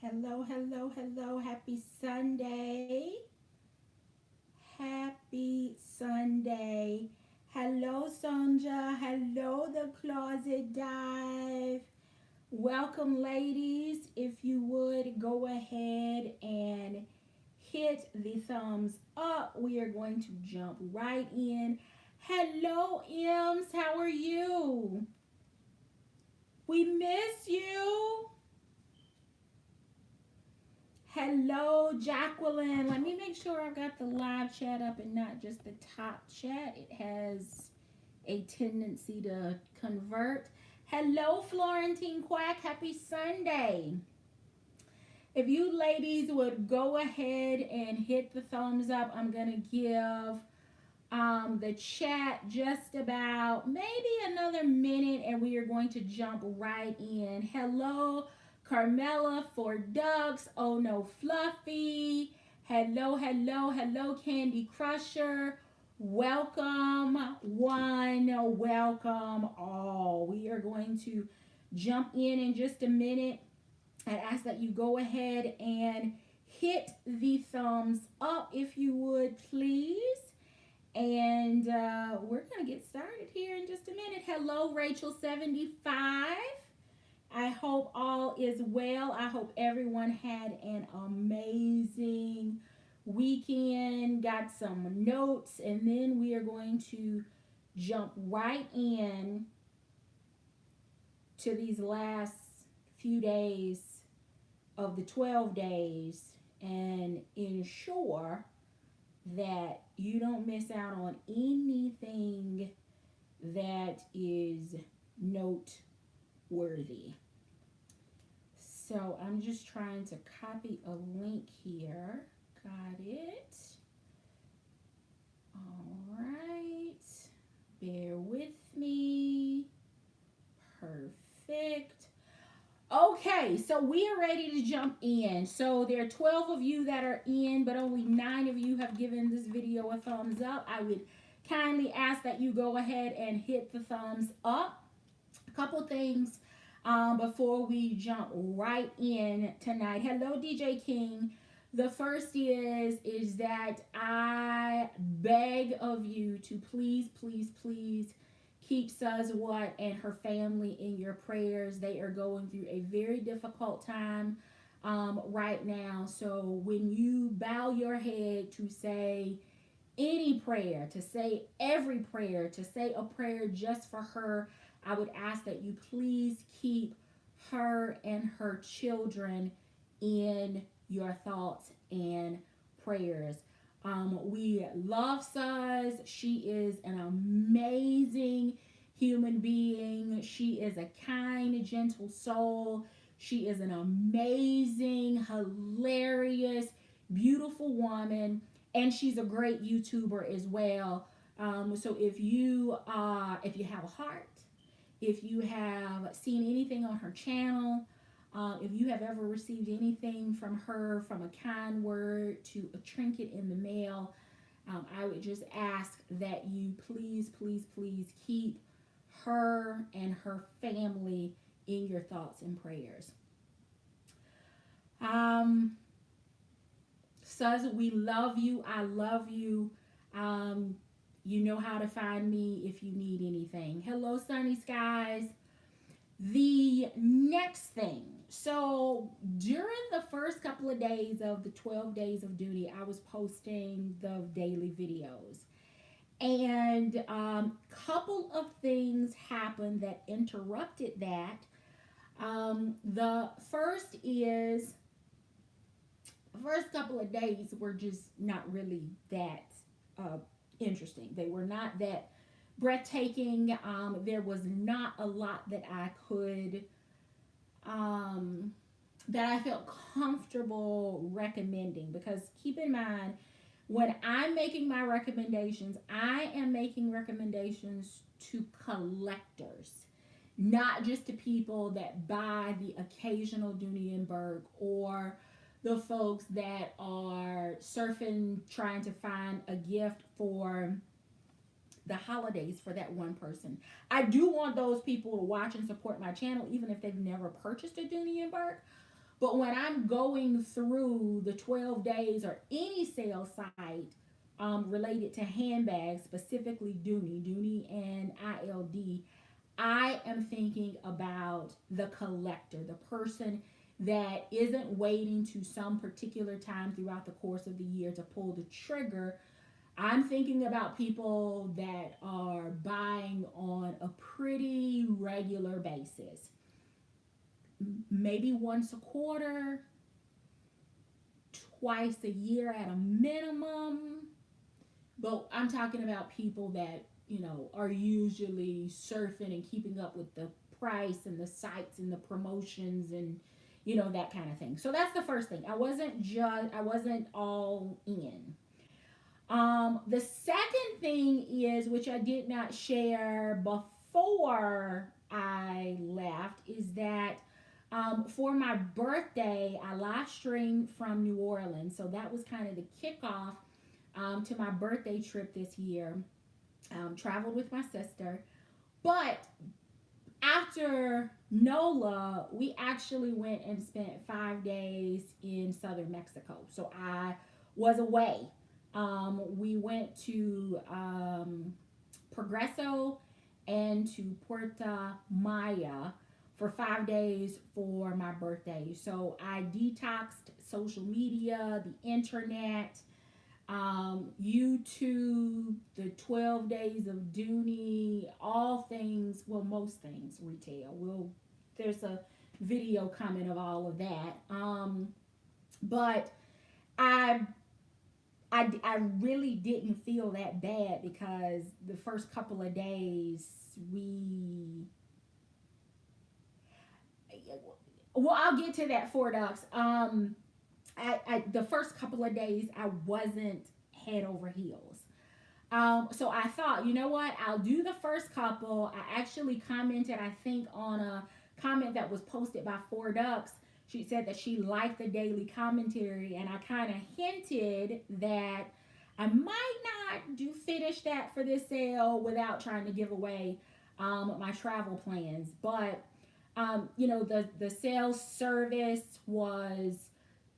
Hello, hello, hello. Happy Sunday. Happy Sunday. Hello, Sonja. Hello, the Closet Dive. Welcome, ladies. If you would go ahead and hit the thumbs up, we are going to jump right in. Hello, Ems. How are you? We miss you. Hello, Jacqueline. Let me make sure I've got the live chat up and not just the top chat. It has a tendency to convert. Hello, Florentine Quack. Happy Sunday. If you ladies would go ahead and hit the thumbs up, I'm going to give the chat just about maybe another minute and we are going to jump right in. Hello, Carmela for Ducks. Oh no, Fluffy. Hello, hello, hello, Candy Crusher. Welcome, one. Welcome, all. We are going to jump in just a minute. I ask that you go ahead and hit the thumbs up if you would, please. And we're going to get started here in just a minute. Hello, Rachel75. I hope all is well. I hope everyone had an amazing weekend, got some notes, and then we are going to jump right in to these last few days of the 12 days and ensure that you don't miss out on anything that is noteworthy. So I'm just trying to copy a link here. Got it. All right. Bear with me. Perfect. Okay, so we are ready to jump in. So there are 12 of you that are in, but only 9 of you have given this video a thumbs up. I would kindly ask that you go ahead and hit the thumbs up. A couple things before we jump right in tonight. Hello, DJ King. The first is that I beg of you to please, please, please keep Suzwat and her family in your prayers. They are going through a very difficult time right now. So when you bow your head to say any prayer, to say every prayer, to say a prayer just for her, I would ask that you please keep her and her children in your thoughts and prayers. We love Suz. She is an amazing human being. She is a kind, gentle soul. She is an amazing, hilarious, beautiful woman, and she's a great YouTuber as well. So if you have a heart, if you have seen anything on her channel, if you have ever received anything from her, from a kind word to a trinket in the mail, I would just ask that you please, please, please keep her and her family in your thoughts and prayers. Suz, we love you. I love you. You know how to find me if you need anything. Hello, sunny skies. The next thing, so during the first couple of days of the 12 days of duty, I was posting the daily videos. And couple of things happened that interrupted that. The first is, the first couple of days were just not really that interesting. They were not that breathtaking. There was not a lot that I could, that I felt comfortable recommending, because keep in mind, when I'm making my recommendations, I am making recommendations to collectors, not just to people that buy the occasional Dooney or the folks that are surfing trying to find a gift for the holidays for that one person. I do want those people to watch and support my channel even if they've never purchased a Dooney But when I'm going through the 12 days or any sales site related to handbags, specifically Dooney and ILD, I am thinking about the collector, the person that isn't waiting to some particular time throughout the course of the year to pull the trigger. I'm thinking about people that are buying on a pretty regular basis, maybe once a quarter, twice a year at a minimum. But I'm talking about people that, are usually surfing and keeping up with the price and the sites and the promotions and, that kind of thing. So that's the first thing. I wasn't all in. The second thing is, which I did not share before I left, is that for my birthday, I live streamed from New Orleans. So that was kind of the kickoff to my birthday trip this year. Traveled with my sister. But after NOLA, we actually went and spent 5 days in southern Mexico. So I was away. We went to Progreso and to Puerto Maya for 5 days for my birthday. So I detoxed social media, the internet, YouTube, the 12 days of Dooney, all things, well, most things retail. There's a video coming of all of that. But I I really didn't feel that bad because the first couple of days I'll get to that, four ducks. The first couple of days I wasn't head over heels. So I thought, you know what? I'll do the first couple. I actually commented, I think, on a comment that was posted by Four Ducks. She said that she liked the daily commentary, and I kind of hinted that I might not do finish that for this sale without trying to give away my travel plans. But the sales service was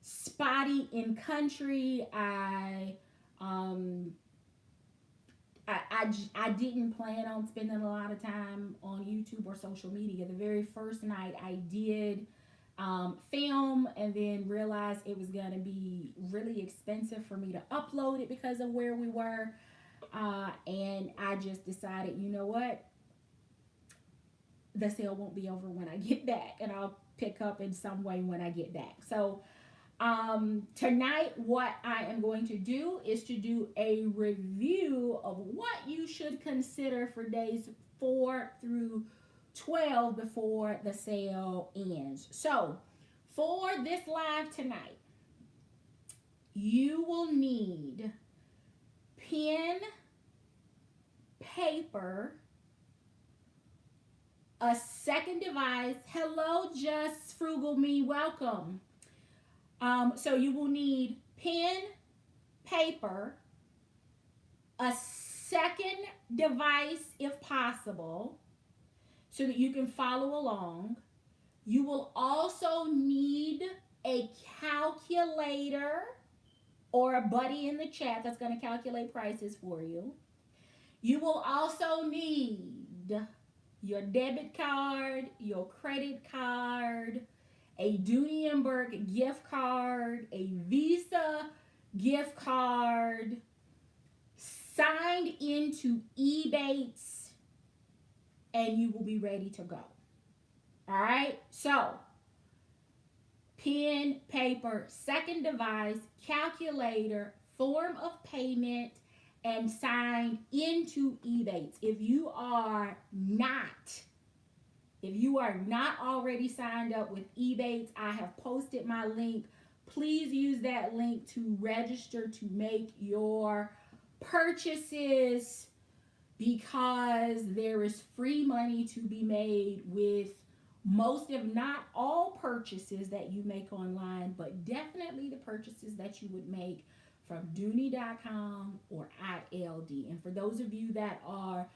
spotty in country. I didn't plan on spending a lot of time on YouTube or social media. The very first night I did film, and then realized it was going to be really expensive for me to upload it because of where we were. And I just decided, you know what? The sale won't be over when I get back, and I'll pick up in some way when I get back. So tonight, what I am going to do is to do a review of what you should consider for days 4 through 12 before the sale ends. So for this live tonight, you will need pen, paper, a second device. Hello, Just Frugal Me, welcome. So you will need pen, paper, a second device if possible, so that you can follow along. You will also need a calculator or a buddy in the chat that's going to calculate prices for you. You will also need your debit card, your credit card, a Dooney and Burke gift card, a Visa gift card, signed into eBates, and you will be ready to go. All right? So, pen, paper, second device, calculator, form of payment, and signed into eBates. If you are not already signed up with eBates, I have posted my link. Please use that link to register to make your purchases, because there is free money to be made with most, if not all, purchases that you make online, but definitely the purchases that you would make from Dooney.com or ILD. And for those of you that are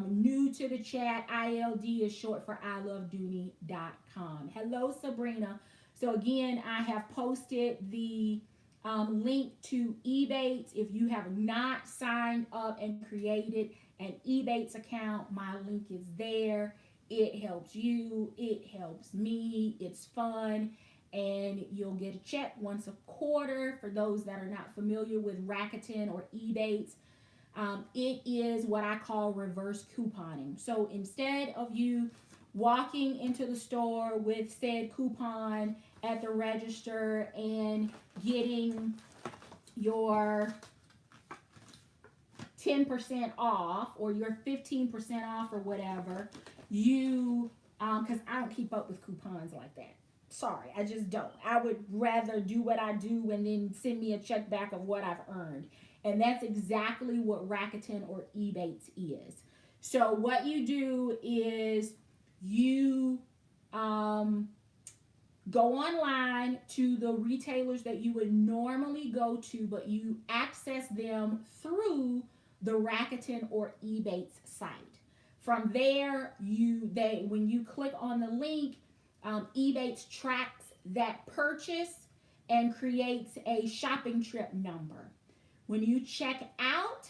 new to the chat, ILD is short for I Love Dooney.com. Hello, Sabrina. So again, I have posted the link to eBates. If you have not signed up and created an eBates account, my link is there. It helps you, it helps me, it's fun, and you'll get a check once a quarter. For those that are not familiar with Rakuten or eBates, it is what I call reverse couponing. So instead of you walking into the store with said coupon at the register and getting your 10% off or your 15% off or whatever, you, because I don't keep up with coupons like that. Sorry, I just don't. I would rather do what I do and then send me a check back of what I've earned. And that's exactly what Rakuten or eBates is. So what you do is you go online to the retailers that you would normally go to, but you access them through the Rakuten or eBates site. From there, when you click on the link, eBates tracks that purchase and creates a shopping trip number. When you check out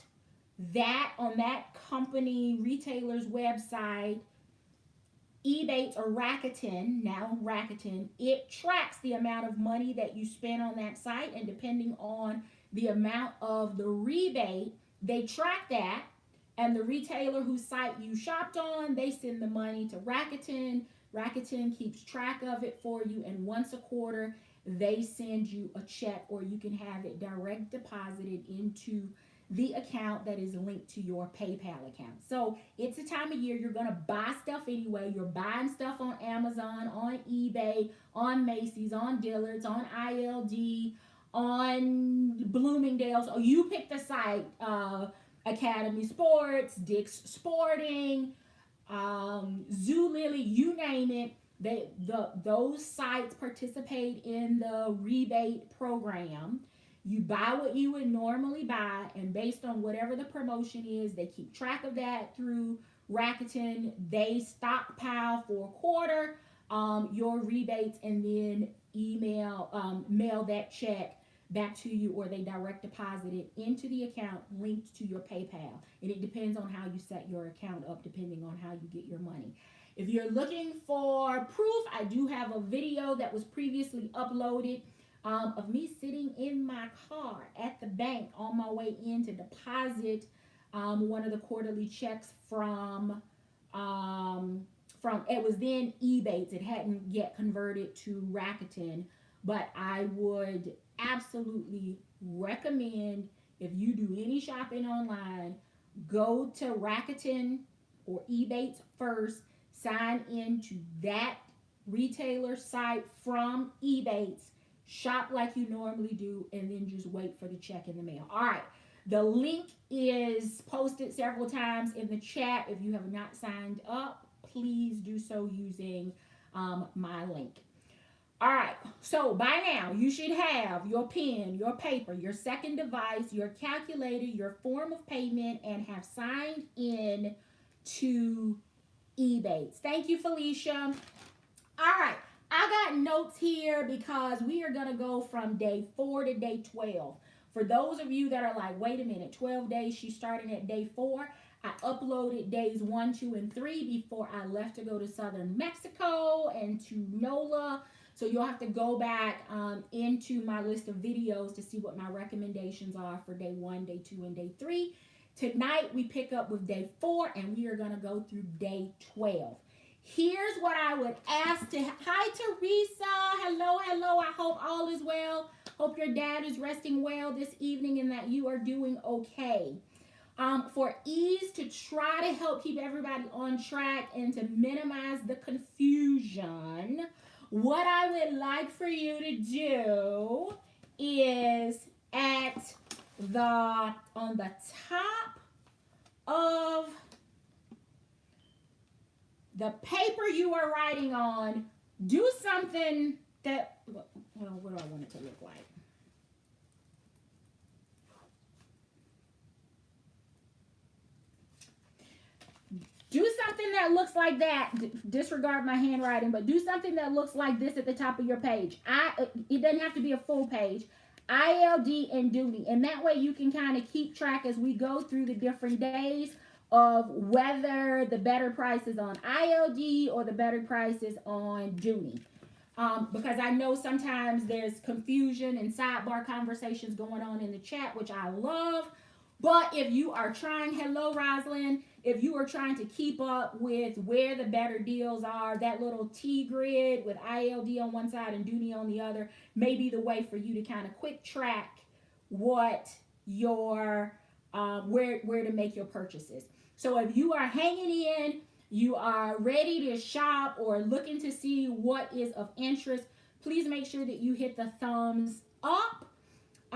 that on that company retailer's website, eBates or Rakuten, now Rakuten, it tracks the amount of money that you spend on that site, and depending on the amount of the rebate, they track that, and the retailer whose site you shopped on, they send the money to Rakuten. Rakuten keeps track of it for you, and once a quarter, they send you a check, or you can have it direct deposited into the account that is linked to your PayPal account. So it's a time of year you're going to buy stuff anyway. You're buying stuff on Amazon, on eBay, on Macy's, on Dillard's, on ILD, on Bloomingdale's. Or you pick the site, Academy Sports, Dick's Sporting, Zulily, you name it. Those sites participate in the rebate program. You buy what you would normally buy, and based on whatever the promotion is, they keep track of that through Rakuten. They stockpile for a quarter your rebates, and then mail that check back to you, or they direct deposit it into the account linked to your PayPal. And it depends on how you set your account up, depending on how you get your money. If you're looking for proof, I do have a video that was previously uploaded of me sitting in my car at the bank on my way in to deposit one of the quarterly checks from it was then eBates. It hadn't yet converted to Rakuten, but I would absolutely recommend, if you do any shopping online, go to Rakuten or eBates first, sign into that retailer site from eBates, shop like you normally do, and then just wait for the check in the mail. All right. The link is posted several times in the chat. If you have not signed up, please do so using my link. All right. So by now, you should have your pen, your paper, your second device, your calculator, your form of payment, and have signed in to eBates. Thank you, Felicia. All right. I got notes here because we are going to go from day 4 to day 12. For those of you that are like, wait a minute, 12 days, she's starting at day 4. I uploaded days 1, 2, and 3 before I left to go to southern Mexico and to NOLA. So you'll have to go back into my list of videos to see what my recommendations are for day 1, day 2, and day 3. Tonight, we pick up with day 4, and we are going to go through day 12. Here's what I would ask to... Hi, Teresa. Hello, hello. I hope all is well. Hope your dad is resting well this evening and that you are doing okay. For ease, to try to help keep everybody on track and to minimize the confusion, what I would like for you to do is on the top of the paper you are writing on, do something that, well, what do I want it to look like? Do something that looks like that. Disregard my handwriting, but do something that looks like this at the top of your page. It doesn't have to be a full page. ILD and Dooney, and that way you can kind of keep track as we go through the different days of whether the better price is on ILD or the better price is on Dooney. Because I know sometimes there's confusion and sidebar conversations going on in the chat, which I love. But if you are trying, hello, Rosalind, if you are trying to keep up with where the better deals are, that little T grid with ILD on one side and Dooney on the other may be the way for you to kind of quick track what your, where to make your purchases. So if you are hanging in, you are ready to shop or looking to see what is of interest, please make sure that you hit the thumbs up.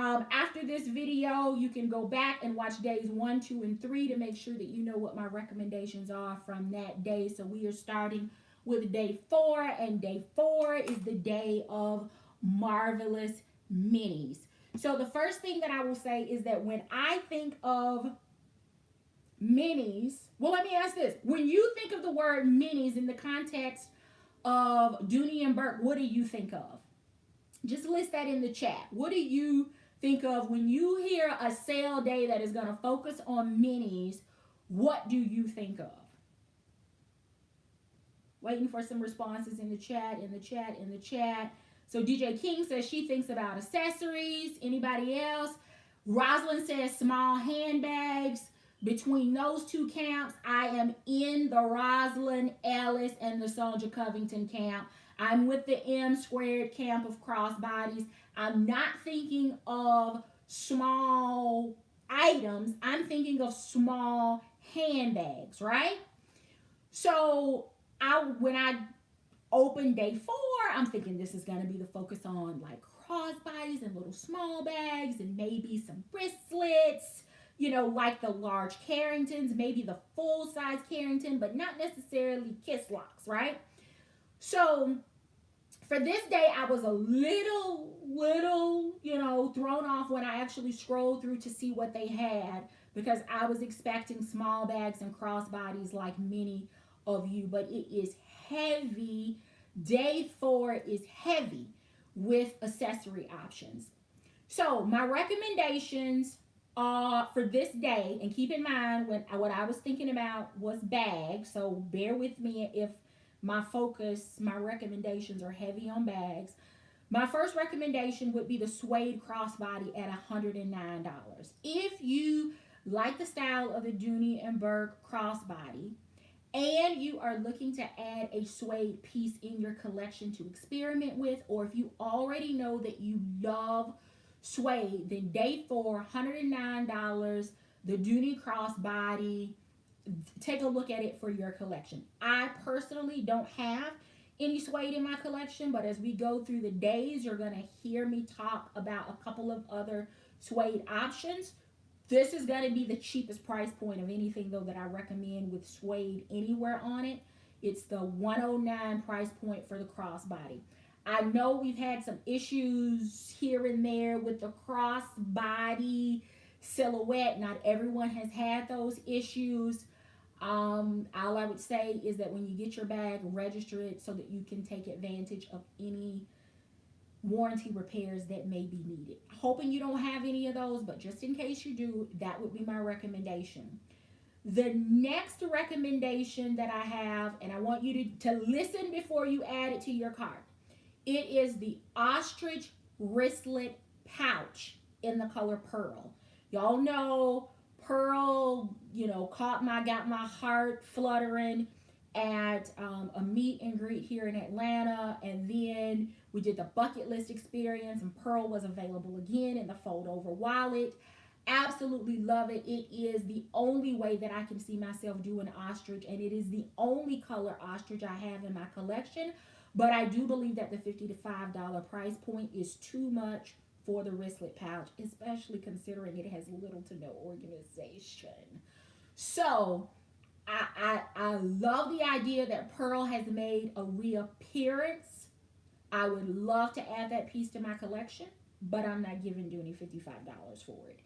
After this video, you can go back and watch days 1, 2, and 3 to make sure that you know what my recommendations are from that day. So we are starting with day 4, and day 4 is the day of marvelous minis. So the first thing that I will say is that when I think of minis, well, let me ask this. When you think of the word minis in the context of Dooney and Burke, what do you think of? Just list that in the chat. What do you think of when you hear a sale day that is going to focus on minis? What do you think of? Waiting for some responses in the chat, in the chat, in the chat. So DJ King says she thinks about accessories. Anybody else? Rosalind says small handbags. Between those two camps, I am in the Rosalind Ellis and the Sonja Covington camp. I'm with the M squared camp of crossbodies. I'm not thinking of small items. I'm thinking of small handbags, right? So when I open day 4, I'm thinking this is going to be the focus on like crossbodies and little small bags and maybe some wristlets, you know, like the large Carringtons, maybe the full-size Carrington, but not necessarily kiss locks, right? So for this day, I was a little, you know, thrown off when I actually scrolled through to see what they had, because I was expecting small bags and crossbodies like many of you, but it is heavy. Day 4 is heavy with accessory options. So my recommendations for this day, and keep in mind what I was thinking about was bags, so bear with me if my recommendations are heavy on bags. My first recommendation would be the suede crossbody at $109. If you like the style of the Dooney and Burke crossbody, and you are looking to add a suede piece in your collection to experiment with, or if you already know that you love suede, then day 4, $109, the Dooney crossbody. Take a look at it for your collection. I personally don't have any suede in my collection, but as we go through the days, you're going to hear me talk about a couple of other suede options. This is going to be the cheapest price point of anything, though, that I recommend with suede anywhere on it. It's the $109 price point for the crossbody. I know we've had some issues here and there with the crossbody silhouette. Not everyone has had those issues. All I would say is that when you get your bag, register it so that you can take advantage of any warranty repairs that may be needed. Hoping you don't have any of those, but just in case you do, that would be my recommendation. The next recommendation that I have, and I want you to listen before you add it to your cart, it is the ostrich wristlet pouch in the color pearl. Y'all know pearl, you know, got my heart fluttering at a meet and greet here in Atlanta, and then we did the bucket list experience, and pearl was available again in the fold over wallet. Absolutely love it. It is the only way that I can see myself doing ostrich, and it is the only color ostrich I have in my collection. But I do believe that the $50 to $5 price point is too much for the wristlet pouch, especially considering it has little to no organization. So I love the idea that pearl has made a reappearance. I would love to add that piece to my collection, but I'm not giving Dooney $55 for it.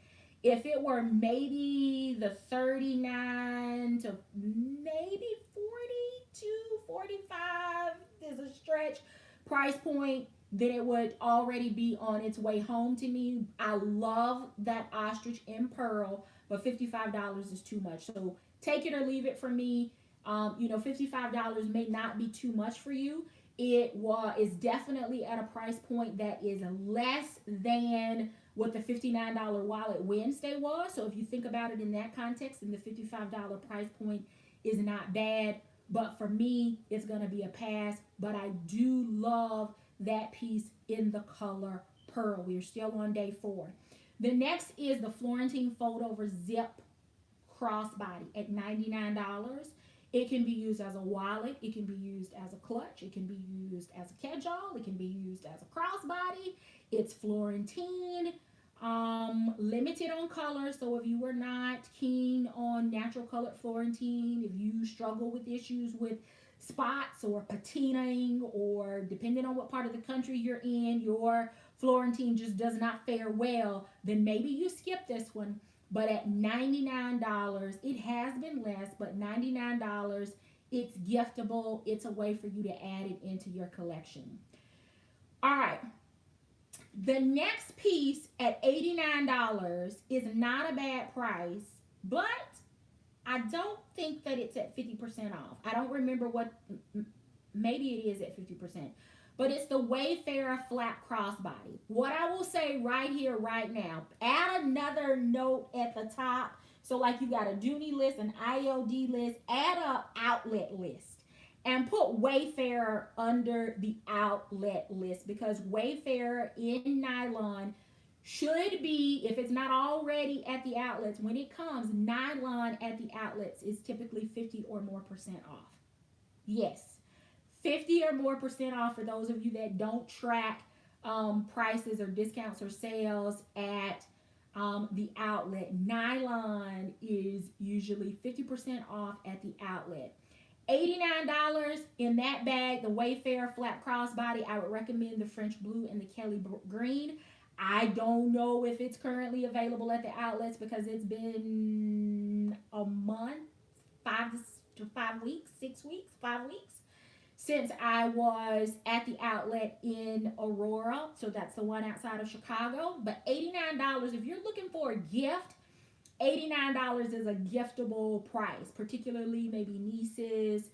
If it were maybe the 39 to maybe 42, 45 is a stretch price point, then it would already be on its way home to me. I love that ostrich in pearl, but $55 is too much. So take it or leave it for me. $55 may not be too much for you. Is definitely at a price point that is less than what the $59 wallet Wednesday was. So if you think about it in that context, then the $55 price point is not bad. But for me, it's going to be a pass. But I do love that piece in the color pearl. We're still on day 4. The next is the Florentine fold over zip crossbody at $99. It can be used as a wallet. It can be used as a clutch. It can be used as a catch-all. It can be used as a crossbody. It's Florentine, limited on color. So if you were not keen on natural colored Florentine, if you struggle with issues with spots or patinaing, or depending on what part of the country you're in, your Florentine just does not fare well, then maybe you skip this one. But at $99, it has been less, but $99, it's giftable. It's a way for you to add it into your collection. All right. The next piece at $89 is not a bad price, but I don't think that it's at 50% off. I don't remember what, maybe it is at 50%. But it's the Wayfarer flat crossbody. What I will say right here, right now, add another note at the top. So like you got a Dooney list, an IOD list, add a outlet list. And put Wayfarer under the outlet list, because Wayfarer in nylon should be, if it's not already at the outlets, when it comes, nylon at the outlets is typically 50 or more percent off. Yes. 50 or more percent off for those of you that don't track prices or discounts or sales at the outlet. Nylon is usually 50% off at the outlet. $89 in that bag, the Wayfarer flat crossbody. I would recommend the French blue and the Kelly green. I don't know if it's currently available at the outlets because it's been a month, 5 to 5 weeks, 6 weeks, 5 weeks since I was at the outlet in Aurora. So that's the one outside of Chicago. But $89, if you're looking for a gift, $89 is a giftable price, particularly maybe nieces,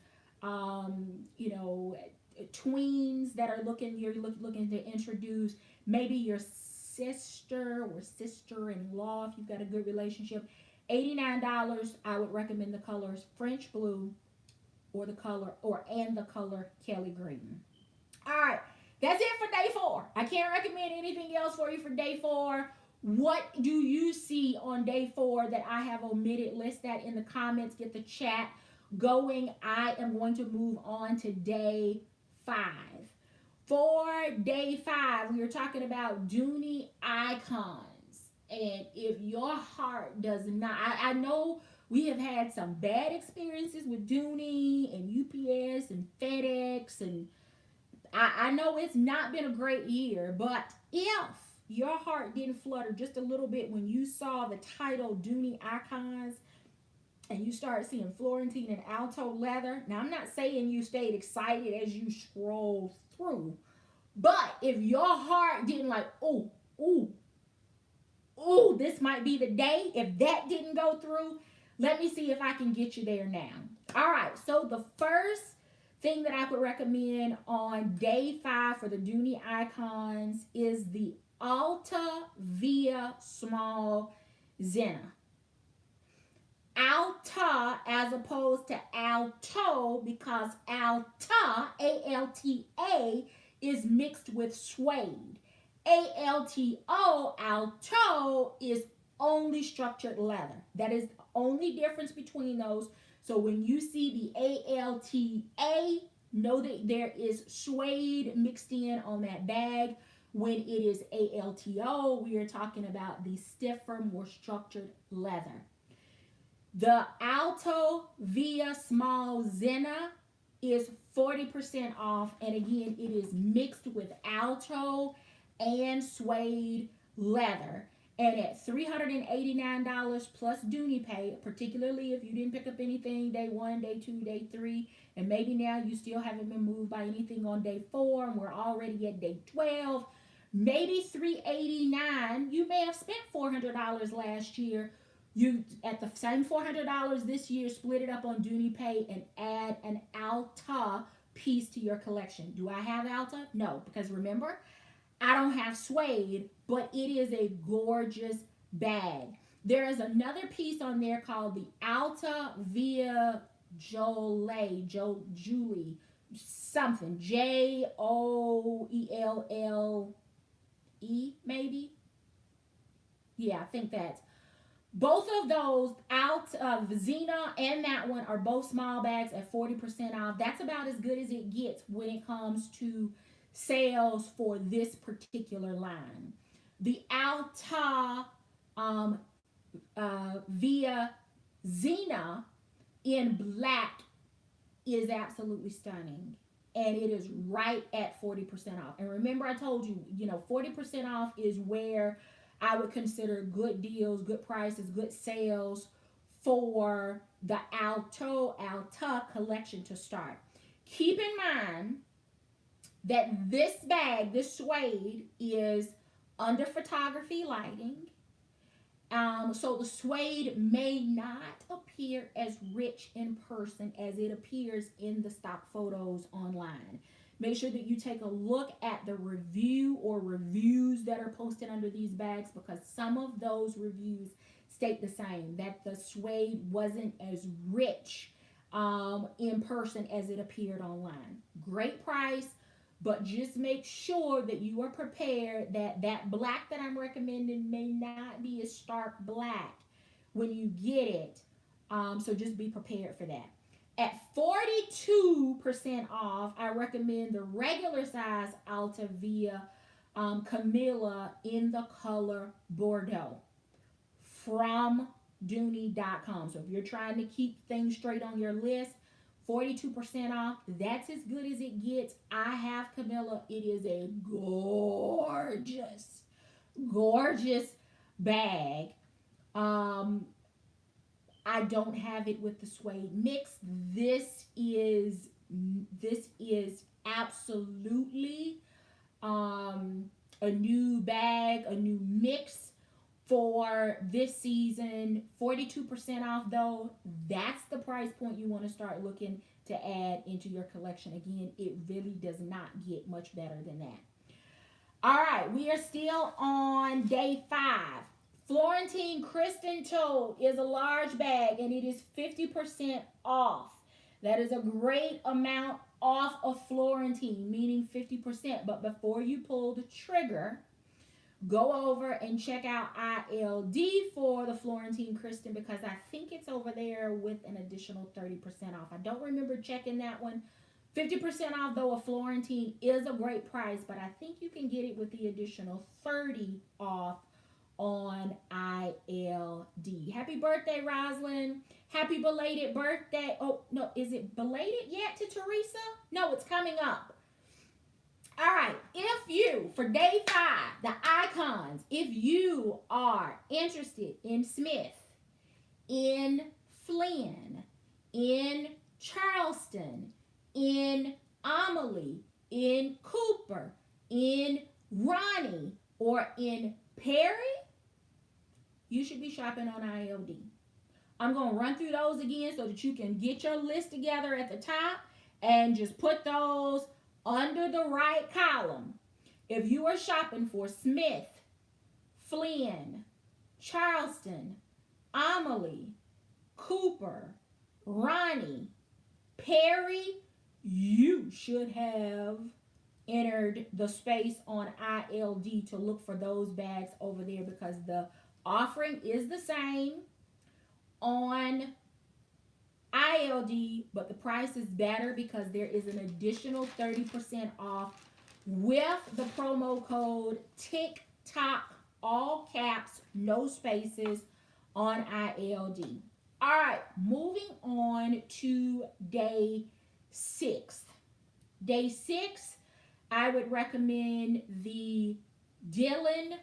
tweens that are looking to introduce, maybe your sister or sister-in-law if you've got a good relationship. $89, I would recommend the colors French blue or the color Kelly green. All right, that's it for day 4. I can't recommend anything else for you for day 4. What do you see on day 4 that I have omitted? List that in the comments. Get the chat going. I am going to move on to day 5. For day 5, we are talking about Dooney icons. And if your heart does not, I know we have had some bad experiences with Dooney and UPS and FedEx, and I know it's not been a great year, but if your heart didn't flutter just a little bit when you saw the title Dooney icons and you started seeing Florentine and Alto leather, now I'm not saying you stayed excited as you scrolled through, but if your heart didn't like, oh, this might be the day, if that didn't go through, let me see if I can get you there now. All right, so the first thing that I would recommend on day 5 for the Dooney icons is the Alta Via Small Zenna. Alta as opposed to Alto, because Alta, A-L-T-A, is mixed with suede. A-L-T-O, Alto, is only structured leather. That is the only difference between those. So when you see the A-L-T-A, know that there is suede mixed in on that bag. When it is A-L-T-O, we are talking about the stiffer, more structured leather. The Alto Via Small Zenna is 40% off. And again, it is mixed with Alto and suede leather. And at $389 plus Dooney pay, particularly if you didn't pick up anything day 1, day 2, day 3, and maybe now you still haven't been moved by anything on day 4, and we're already at day 12, maybe $389. You may have spent $400 last year. You at the same $400 this year, split it up on Dooney pay and add an Alta piece to your collection. Do I have Alta? No, because remember, I don't have suede, but it is a gorgeous bag. There is another piece on there called the Alta Via Julie, something, Joelle, maybe. Yeah, I think that's both of those out of Xena and that one are both small bags at 40% off. That's about as good as it gets when it comes to sales for this particular line. The Alta via Xena in black is absolutely stunning. And it is right at 40% off. And remember, I told you, 40% off is where I would consider good deals, good prices, good sales for the Alta collection to start. Keep in mind that this bag, this suede, is under photography lighting. So the suede may not appear as rich in person as it appears in the stock photos online. Make sure that you take a look at the review or reviews that are posted under these bags, because some of those reviews state the same, that the suede wasn't as rich in person as it appeared online. Great price, but just make sure that you are prepared that that black that I'm recommending may not be a stark black when you get it. So just be prepared for that. At 42% off, I recommend the regular size Alta Via Camilla in the color Bordeaux from Dooney.com. So if you're trying to keep things straight on your list, 42% off, that's as good as it gets. I have Camilla. It is a gorgeous, gorgeous bag. I don't have it with the suede mix. This is absolutely a new bag, a new mix for this season. 42% off though. That's the price point you want to start looking to add into your collection. Again, it really does not get much better than that. All right, we are still on day 5. Florentine Kristen Toad is a large bag and it is 50% off. That is a great amount off of Florentine, meaning 50%. But before you pull the trigger, go over and check out ILD for the Florentine Kristen, because I think it's over there with an additional 30% off. I don't remember checking that one. 50% off though of Florentine is a great price, but I think you can get it with the additional 30 off on ILD. Happy birthday, Roslyn. Happy belated birthday. Oh, no, is it belated yet to Teresa? No, it's coming up. All right, if you, for day 5, the icons, if you are interested in Smith, in Flynn, in Charleston, in Amelie, in Cooper, in Ronnie, or in Perry, you should be shopping on ILD. I'm going to run through those again so that you can get your list together at the top and just put those under the right column. If you are shopping for Smith, Flynn, Charleston, Amelie, Cooper, Ronnie, Perry, you should have entered the space on ILD to look for those bags over there, because the offering is the same on ILD, but the price is better because there is an additional 30% off with the promo code TikTok, all caps, no spaces, on ILD. All right, moving on to day 6. Day 6, I would recommend the Dylan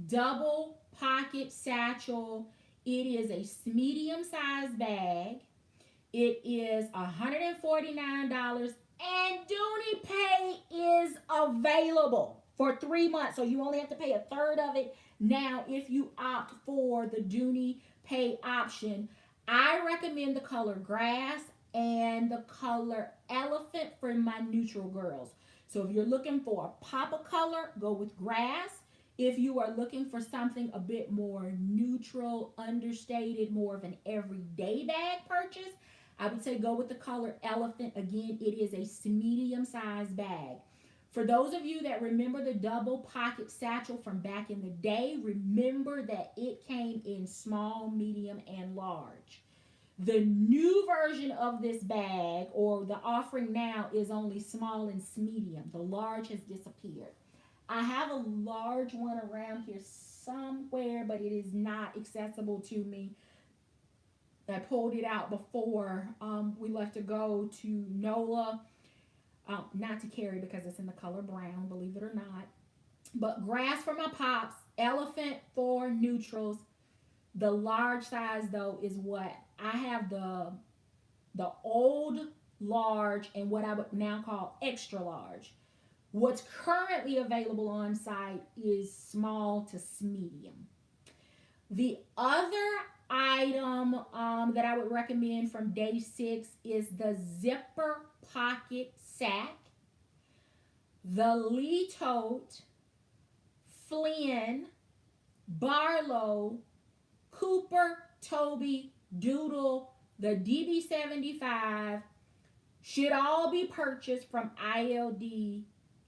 double pocket satchel. It is a medium sized bag. It is $149, and Dooney Pay is available for 3 months. So you only have to pay a third of it now if you opt for the Dooney Pay option. I recommend the color grass and the color elephant for my neutral girls. So if you're looking for a pop of color, go with grass. If you are looking for something a bit more neutral, understated, more of an everyday bag purchase, I would say go with the color elephant. Again, it is a medium sized bag. For those of you that remember the double pocket satchel from back in the day, remember that it came in small, medium, and large. The new version of this bag, or the offering now, is only small and medium. The large has disappeared. I have a large one around here somewhere, but it is not accessible to me. I pulled it out before we left to go to NOLA. Not to carry because it's in the color brown, believe it or not. But grass for my pops, elephant for neutrals. The large size though is what I have, the old large and what I would now call extra large. What's currently available on site is small to medium. The other item that I would recommend from day 6 is the zipper pocket sack, the Lee Tote, Flynn, Barlow, Cooper, Toby, Doodle, the DB75 should all be purchased from ILD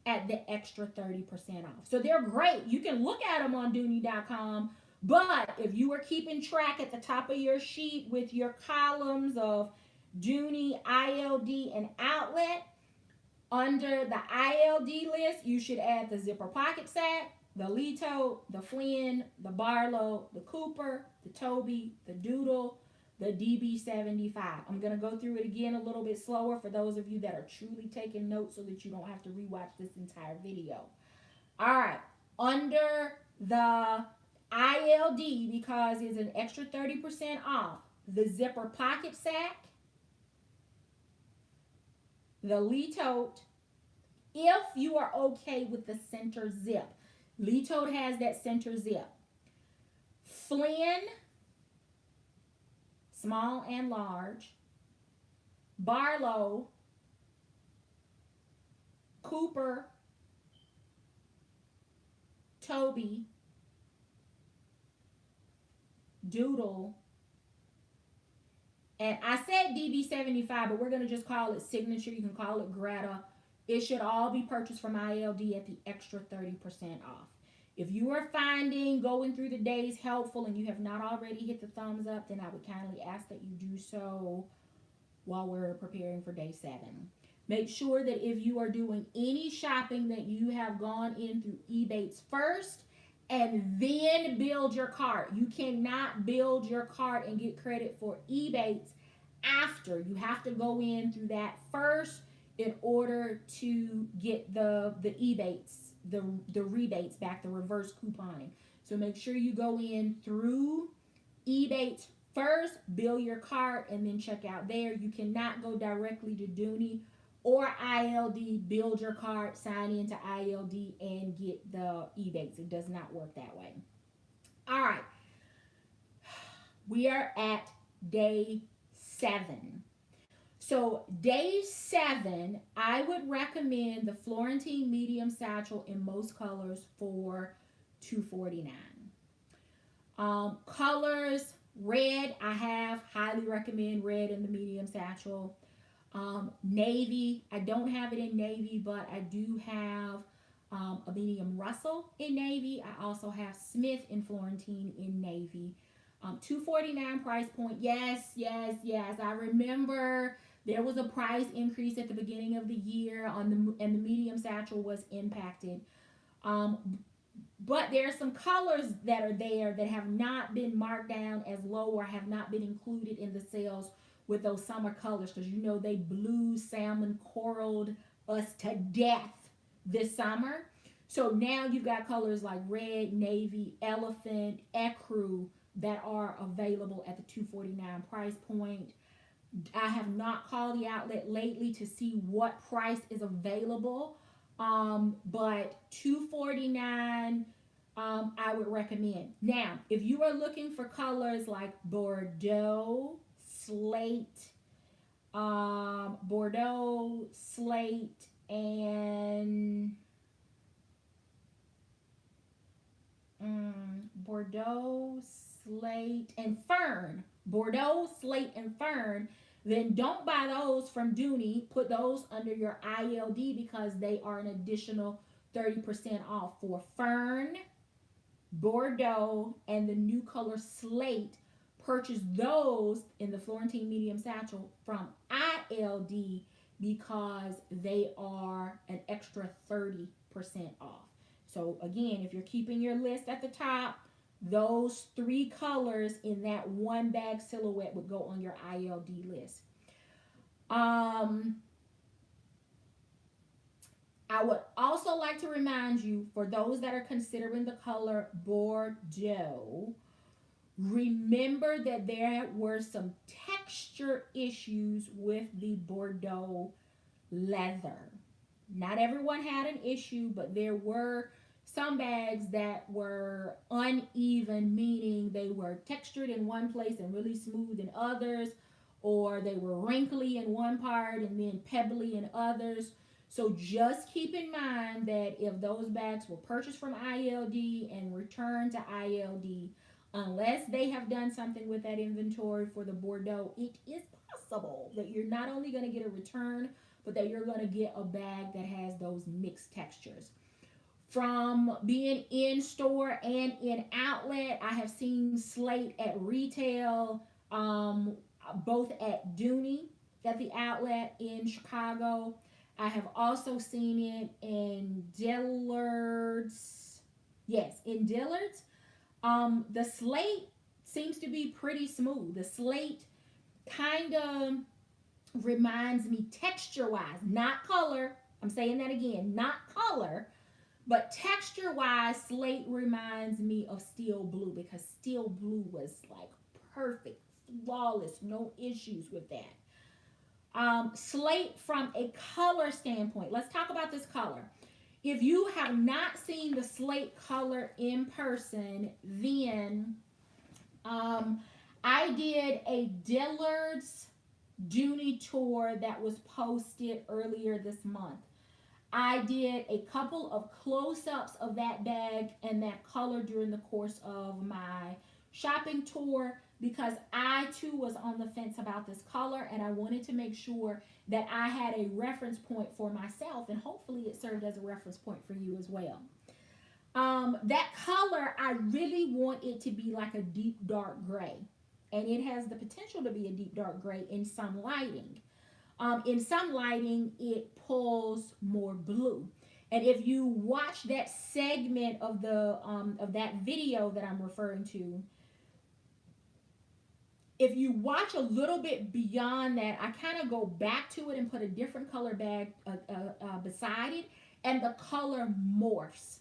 at the extra 30% off. So they're great. You can look at them on Dooney.com, but if you are keeping track at the top of your sheet with your columns of Dooney, ILD, and outlet, under the ILD list, you should add the zipper pocket sack, the Leto, the Flynn, the Barlow, the Cooper, the Toby, the Doodle, the DB75. I'm going to go through it again a little bit slower for those of you that are truly taking notes so that you don't have to rewatch this entire video. All right. Under the ILD, because it's an extra 30% off, the zipper pocket sack, the Lee Tote, if you are okay with the center zip. Lee Tote has that center zip. Flynn, small and large. Barlow, Cooper, Toby, Doodle, and I said DB75, but we're going to just call it Signature. You can call it Greta. It should all be purchased from ILD at the extra 30% off. If you are finding going through the days helpful and you have not already hit the thumbs up, then I would kindly ask that you do so while we're preparing for day 7. Make sure that if you are doing any shopping that you have gone in through eBates first and then build your cart. You cannot build your cart and get credit for eBates after. You have to go in through that first in order to get the eBates, the rebates back, the reverse couponing. So make sure you go in through eBates first, build your cart, and then check out there. You cannot go directly to Dooney or ILD, build your cart, sign into ILD, and get the eBates. It does not work that way. All right. We are at day 7. So day 7, I would recommend the Florentine medium satchel in most colors for $249. Colors, red, I have, highly recommend red in the medium satchel. Navy, I don't have it in navy, but I do have a medium Russell in navy. I also have Smith and Florentine in navy. $249 price point. Yes. I remember there was a price increase at the beginning of the year and the medium satchel was impacted. But there are some colors that are there that have not been marked down as low or have not been included in the sales with those summer colors, because you know they blue salmon coraled us to death this summer. So now you've got colors like red, navy, elephant, ecru that are available at the $249 price point. I have not called the outlet lately to see what price is available, but $249 I would recommend. Now, if you are looking for colors like Bordeaux, slate, Bordeaux, slate, and Bordeaux, slate, and fern. Bordeaux, slate, and fern. Then don't buy those from Dooney. Put those under your ILD because they are an additional 30% off for fern, Bordeaux, and the new color slate. Purchase those in the Florentine medium satchel from ILD because they are an extra 30% off. So again, if you're keeping your list at the top, those three colors in that one bag silhouette would go on your ILD list. I would also like to remind you, for those that are considering the color Bordeaux, remember that there were some texture issues with the Bordeaux leather. Not everyone had an issue, but there were some bags that were uneven, meaning they were textured in one place and really smooth in others, or they were wrinkly in one part and then pebbly in others. So just keep in mind that if those bags were purchased from ILD and returned to ILD, unless they have done something with that inventory for the Bordeaux, it is possible that you're not only going to get a return, but that you're going to get a bag that has those mixed textures. From being in store and in outlet, I have seen slate at retail, both at Dooney at the outlet in Chicago. I have also seen it in Dillard's. Yes, in Dillard's. The slate seems to be pretty smooth. The slate kind of reminds me texture wise, not color. I'm saying that again, not color, but texture wise, slate reminds me of steel blue because steel blue was like perfect, flawless, no issues with that. Slate from a color standpoint, let's talk about this color. If you have not seen the slate color in person, then I did a Dillard's Dooney tour that was posted earlier this month. I did a couple of close-ups of that bag and that color during the course of my shopping tour because I too was on the fence about this color and I wanted to make sure that I had a reference point for myself and hopefully it served as a reference point for you as well. That color, I really want it to be like a deep dark gray, and it has the potential to be a deep dark gray in some lighting. In some lighting, it pulls more blue. And if you watch that segment of the of that video that I'm referring to, if you watch a little bit beyond that, I kind of go back to it and put a different color bag beside it, and the color morphs.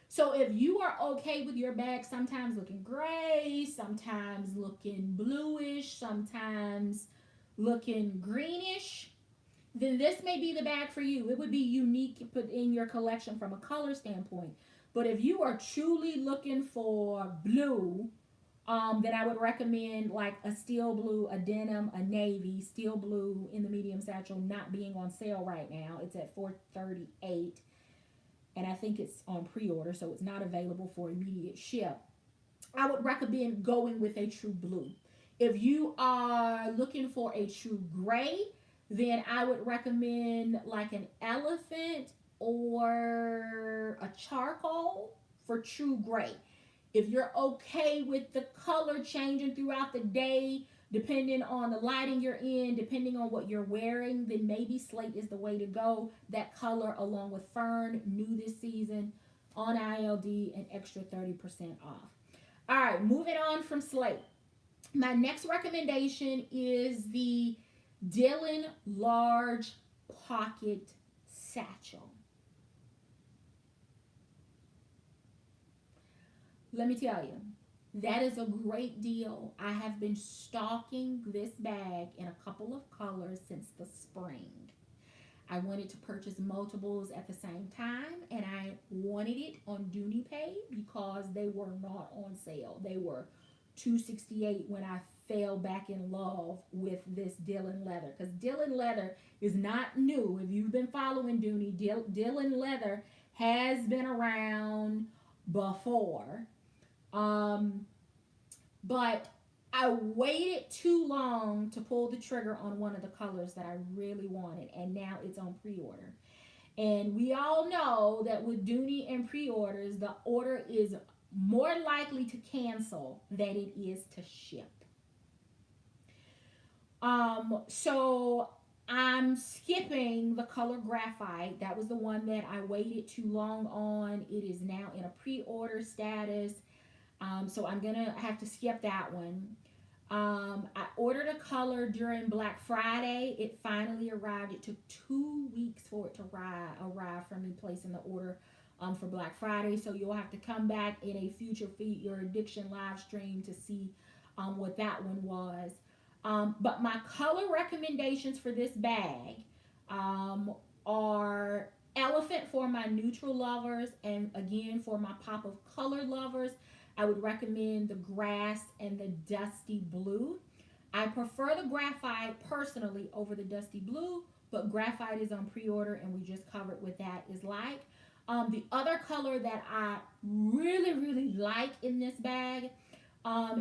So if you are okay with your bag sometimes looking gray, sometimes looking bluish, sometimes looking greenish, then this may be the bag for you. It would be unique to put in your collection from a color standpoint. But if you are truly looking for blue, then I would recommend like a steel blue, a denim, a navy, steel blue in the medium satchel, not being on sale right now. It's at $438, and I think it's on pre-order, so it's not available for immediate ship. I would recommend going with a true blue. If you are looking for a true gray, then I would recommend like an elephant or a charcoal for true gray. If you're okay with the color changing throughout the day, depending on the lighting you're in, depending on what you're wearing, then maybe slate is the way to go. That color along with fern, new this season, on ILD, an extra 30% off. All right, moving on from slate. My next recommendation is the Dylan Large Pocket Satchel. let me tell you, that is a great deal. I have been stalking this bag in a couple of colors since the spring. I wanted to purchase multiples at the same time, and I wanted it on Dooney Pay because they were not on sale. They were 268 when I fell back in love with this Dylan leather, because Dylan leather is not new. If you've been following Dooney, Dylan leather has been around before. Um, but I waited too long to pull the trigger on one of the colors that I really wanted, and now it's on pre-order. And we all know that with Dooney and pre-orders, the order is more likely to cancel than it is to ship. So I'm skipping the color graphite. That was the one that I waited too long on. It is now in a pre-order status. So I'm gonna have to skip that one. I ordered a color during Black Friday. It finally arrived. It took 2 weeks for it to arrive from me placing the order for Black Friday. So you'll have to come back in a future Feed Your Addiction live stream to see what that one was. But my color recommendations for this bag are elephant for my neutral lovers, and again for my pop of color lovers. I would recommend the grass and the dusty blue. I prefer the graphite personally over the dusty blue, but graphite is on pre-order, and we just covered what that is like. The other color that I really, really like in this bag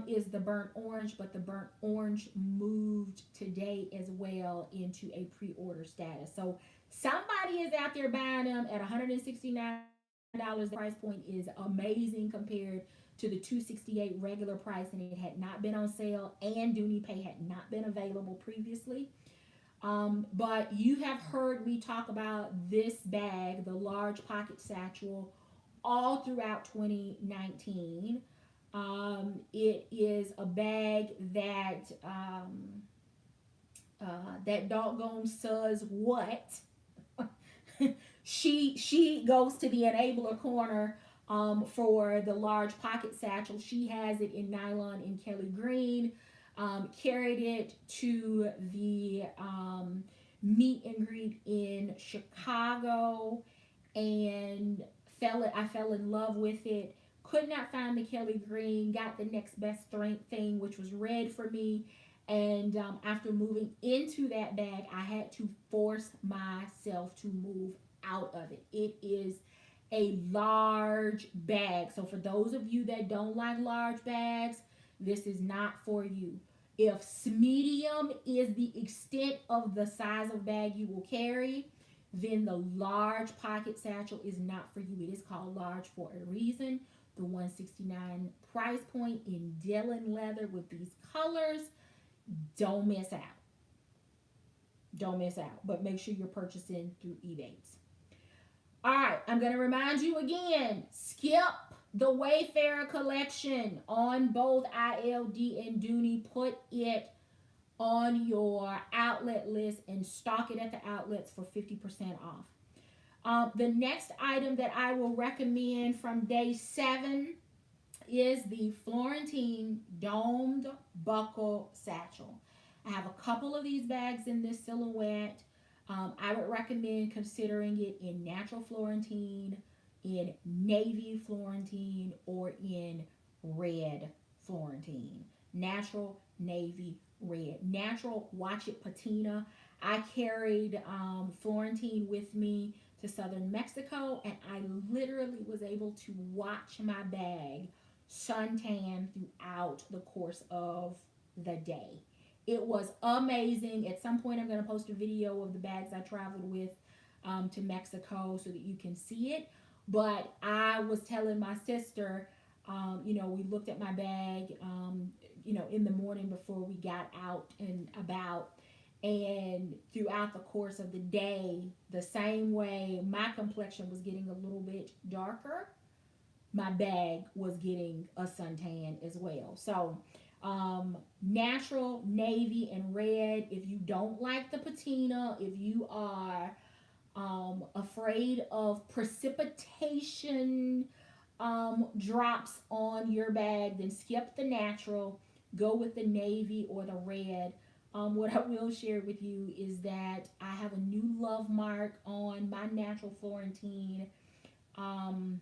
is the burnt orange, but the burnt orange moved today as well into a pre-order status. So somebody is out there buying them at $169. The price point is amazing compared to the 268 regular price, and it had not been on sale, and Dooney Pay had not been available previously. But you have heard me talk about this bag, the large pocket satchel, all throughout 2019. It is a bag that that doggone says what. she goes to the enabler corner for the large pocket satchel. She has it in nylon in Kelly Green. Carried it to the meet and greet in Chicago, and I fell in love with it. Could not find the Kelly Green. Got the next best thing, which was red for me. And after moving into that bag, I had to force myself to move out of it. It is a large bag. So for those of you that don't like large bags, this is not for you. If medium is the extent of the size of bag you will carry, then the large pocket satchel is not for you. It is called large for a reason. The $169 price point in Dylan leather with these colors. Don't miss out. Don't miss out. But make sure you're purchasing through eBates. All right, I'm going to remind you again, skip the Wayfarer collection on both ILD and Dooney. Put it on your outlet list and stock it at the outlets for 50% off. The next item that I will recommend from day 7 is the Florentine domed buckle satchel. I have a couple of these bags in this silhouette. I would recommend considering it in natural Florentine, in navy Florentine, or in red Florentine. Natural, navy, red. Natural, watch it patina. I carried Florentine with me to southern Mexico, and I literally was able to watch my bag suntan throughout the course of the day. It was amazing. At some point, I'm going to post a video of the bags I traveled with to Mexico so that you can see it. But I was telling my sister, we looked at my bag, in the morning before we got out and about. And throughout the course of the day, the same way my complexion was getting a little bit darker, my bag was getting a suntan as well. So, natural, navy, and red. If you don't like the patina, if you are afraid of precipitation, drops on your bag, then skip the natural, go with the navy or the red. What I will share with you is that I have a new love mark on my natural Florentine. Um,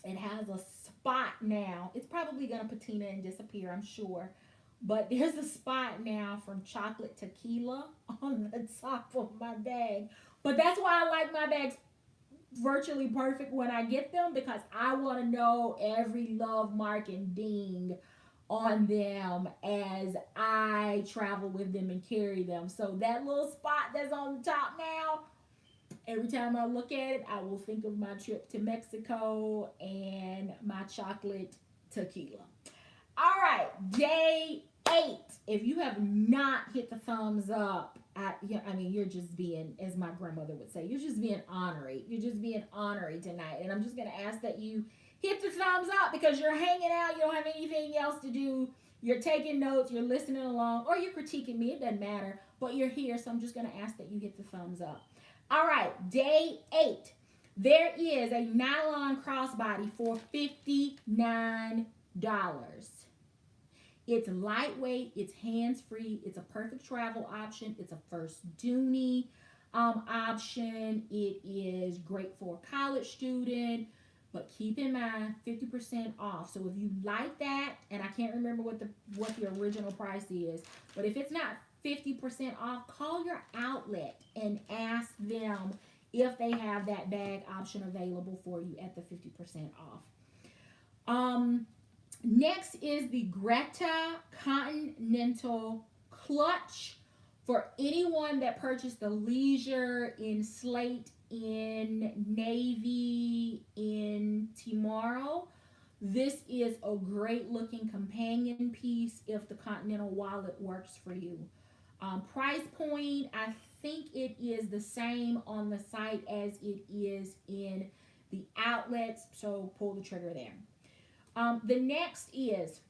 it has a spot now. It's probably gonna patina and disappear, I'm sure. But there's a spot now from chocolate tequila on the top of my bag. But that's why I like my bags virtually perfect when I get them, because I want to know every love mark and ding on them as I travel with them and carry them. So that little spot that's on the top now, every time I look at it, I will think of my trip to Mexico and my chocolate tequila. All right, day 8. If you have not hit the thumbs up, I mean, you're just being, as my grandmother would say, you're just being honorary. You're just being honorary tonight. And I'm just going to ask that you hit the thumbs up, because you're hanging out. You don't have anything else to do. You're taking notes. You're listening along. Or you're critiquing me. It doesn't matter. But you're here. So I'm just going to ask that you hit the thumbs up. All right, day 8. There is a nylon crossbody for $59. It's lightweight, it's hands-free, it's a perfect travel option, it's a first Dooney option. It is great for a college student, but keep in mind 50% off. So if you like that, and I can't remember what the original price is, but if it's not 50% off, call your outlet and ask them if they have that bag option available for you at the 50% off. Next is the Greta Continental Clutch for anyone that purchased the Leisure in Slate, in Navy, in Tomorrow. This is a great looking companion piece if the Continental wallet works for you. Price point, I think it is the same on the site as it is in the outlets, so pull the trigger there. The next is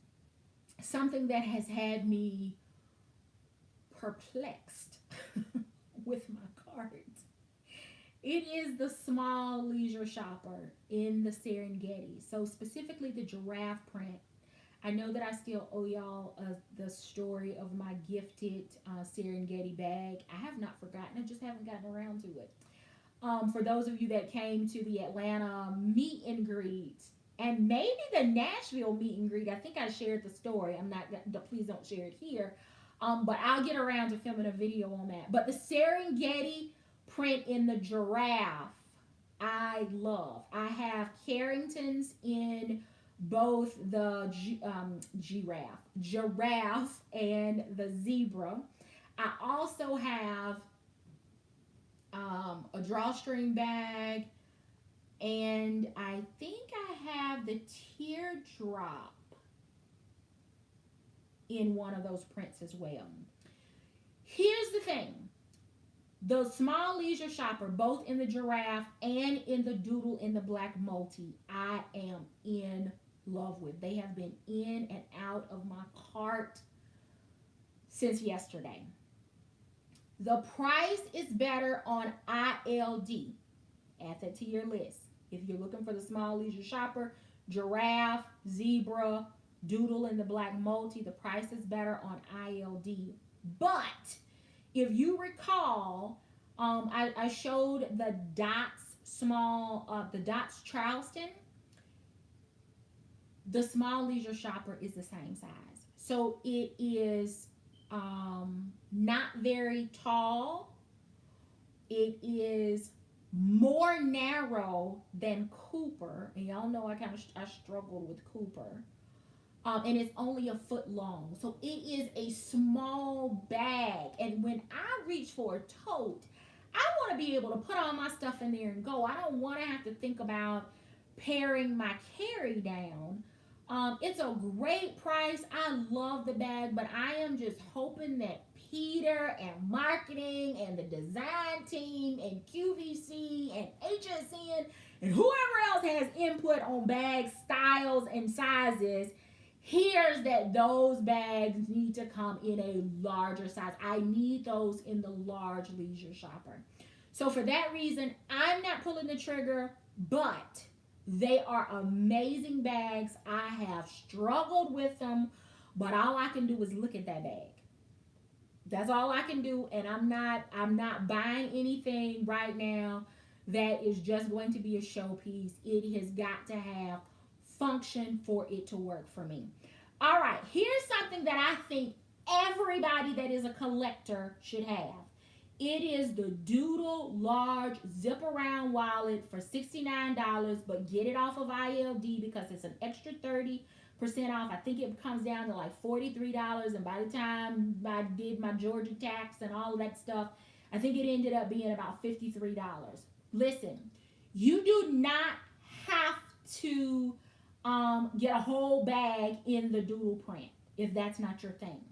something that has had me perplexed with my cart. It is the small leisure shopper in the Serengeti. So specifically the giraffe print. I know that I still owe y'all the story of my gifted Serengeti bag. I have not forgotten. I just haven't gotten around to it. For those of you that came to the Atlanta meet and greet, and maybe the Nashville meet and greet, I think I shared the story. I'm not, please don't share it here. But I'll get around to filming a video on that. But the Serengeti print in the giraffe, I love. I have Carringtons in both the giraffe and the zebra. I also have a drawstring bag, and I think I have the teardrop in one of those prints as well. Here's the thing. The small leisure shopper, both in the giraffe and in the doodle in the black multi, I am in love with. They have been in and out of my cart since yesterday. The price is better on ILD. Add that to your list. If you're looking for the small leisure shopper, giraffe, zebra, doodle in the black multi, the price is better on ILD. But if you recall, I showed the dots the dots Charleston. The small leisure shopper is the same size. So it is not very tall. It is more narrow than Cooper, and y'all know I struggled with Cooper. And it's only a foot long, so it is a small bag. And when I reach for a tote, I want to be able to put all my stuff in there and go. I don't want to have to think about paring my carry down. It's a great price. I love the bag, but I am just hoping that Peter and marketing and the design team and QVC and HSN and whoever else has input on bag styles and sizes hears that those bags need to come in a larger size. I need those in the large leisure shopper. So for that reason, I'm not pulling the trigger, but They are amazing bags. I have struggled with them, but all I can do is look at that bag. That's all I can do, and I'm not buying anything right now that is just going to be a showpiece. It has got to have function for it to work for me. All right, here's something that I think everybody that is a collector should have. It is the Doodle large zip around wallet for $69, but get it off of ILD because it's an extra 30% off. I think it comes down to like $43, and by the time I did my Georgia tax and all of that stuff, I think it ended up being about $53. Listen, you do not have to get a whole bag in the Doodle print if that's not your thing.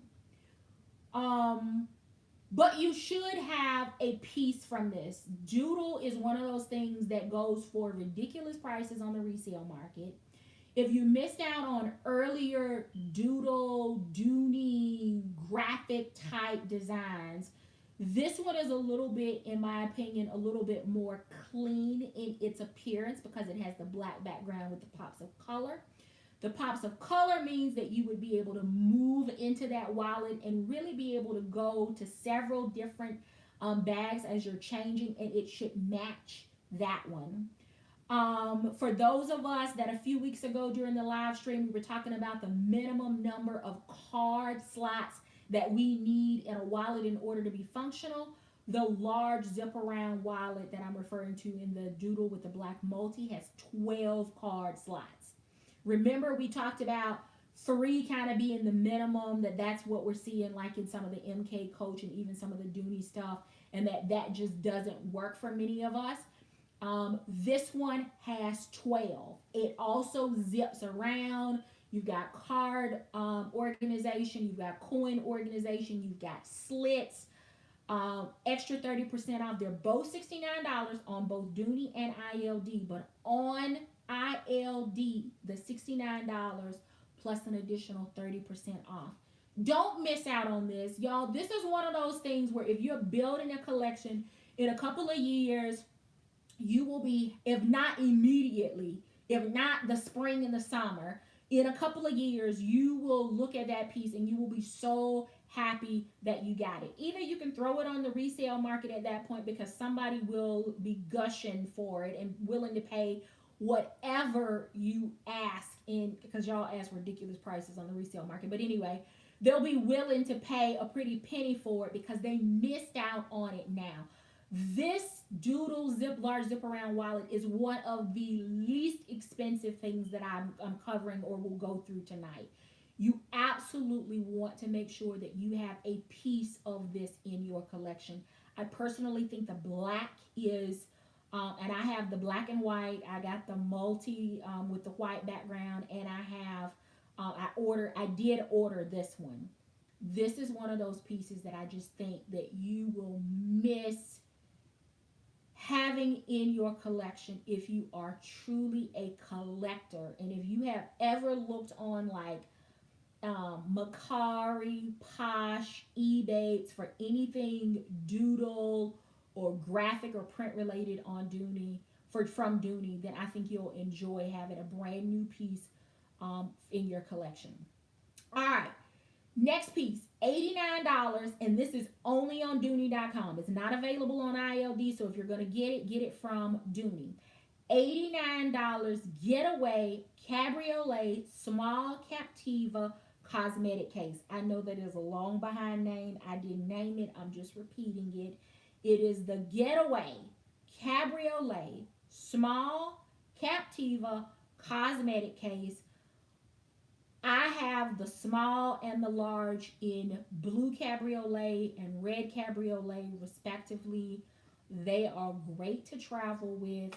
Um, but you should have a piece from this. Doodle is one of those things that goes for ridiculous prices on the resale market. If you missed out on earlier Doodle, Dooney, graphic type designs, this one is a little bit, in my opinion, a little bit more clean in its appearance because it has the black background with the pops of color. The pops of color means that you would be able to move into that wallet and really be able to go to several different bags as you're changing, and it should match that one. For those of us that a few weeks ago during the live stream, we were talking about the minimum number of card slots that we need in a wallet in order to be functional. The large zip around wallet that I'm referring to in the Doodle with the black multi has 12 card slots. Remember, we talked about three kind of being the minimum, that's what we're seeing like in some of the MK Coach and even some of the Dooney stuff, and that just doesn't work for many of us. This one has 12. It also zips around. You've got card organization, you've got coin organization, you've got slits. Extra 30% off. They're both $69 on both Dooney and ILD, but on ILD, the $69 plus an additional 30% off. Don't miss out on this, y'all. This is one of those things where if you're building a collection in a couple of years, you will be, if not immediately, if not the spring and the summer, in a couple of years, you will look at that piece and you will be so happy that you got it. Either you can throw it on the resale market at that point because somebody will be gushing for it and willing to pay whatever you ask, in because y'all ask ridiculous prices on the resale market. But anyway, they'll be willing to pay a pretty penny for it because they missed out on it now. This Doodle large zip around wallet is one of the least expensive things that I'm covering or will go through tonight. You absolutely want to make sure that you have a piece of this in your collection. I personally think the black is, and I have the black and white. I got the multi with the white background, and I have, I did order this one. This is one of those pieces that I just think that you will miss having in your collection if you are truly a collector. And if you have ever looked on like Macari, Posh, eBates for anything Doodle or graphic or print related on Dooney, from Dooney, then I think you'll enjoy having a brand new piece in your collection. All right. Next piece, $89, and this is only on Dooney.com. It's not available on ILD, so if you're going to get it from Dooney. $89 Getaway Cabriolet Small Captiva Cosmetic Case. I know that is a long behind name. I didn't name it. I'm just repeating it. It is the Getaway Cabriolet Small Captiva Cosmetic Case. I have the small and the large in blue cabriolet and red cabriolet respectively. They are great to travel with.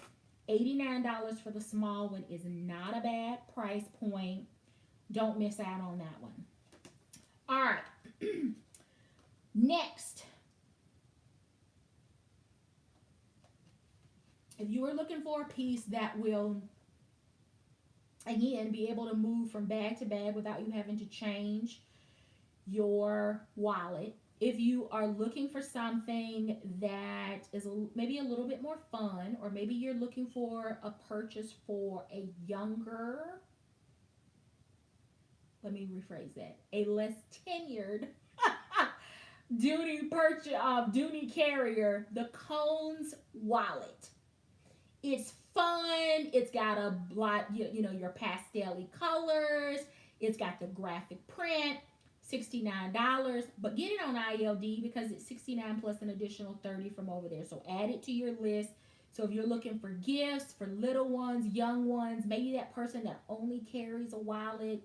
$89 for the small one is not a bad price point. Don't miss out on that one. All right. Next, if you are looking for a piece that will, again, be able to move from bag to bag without you having to change your wallet, If you are looking for something that is maybe a little bit more fun, or maybe you're looking for a purchase for a younger, let me rephrase that, a less tenured Dooney carrier, the Cones wallet. It's fun. It's got a lot, your pastel colors. It's got the graphic print. $69, but get it on ILD because it's 69 plus an additional 30 from over there. So add it to your list. So if you're looking for gifts for little ones, young ones, maybe that person that only carries a wallet,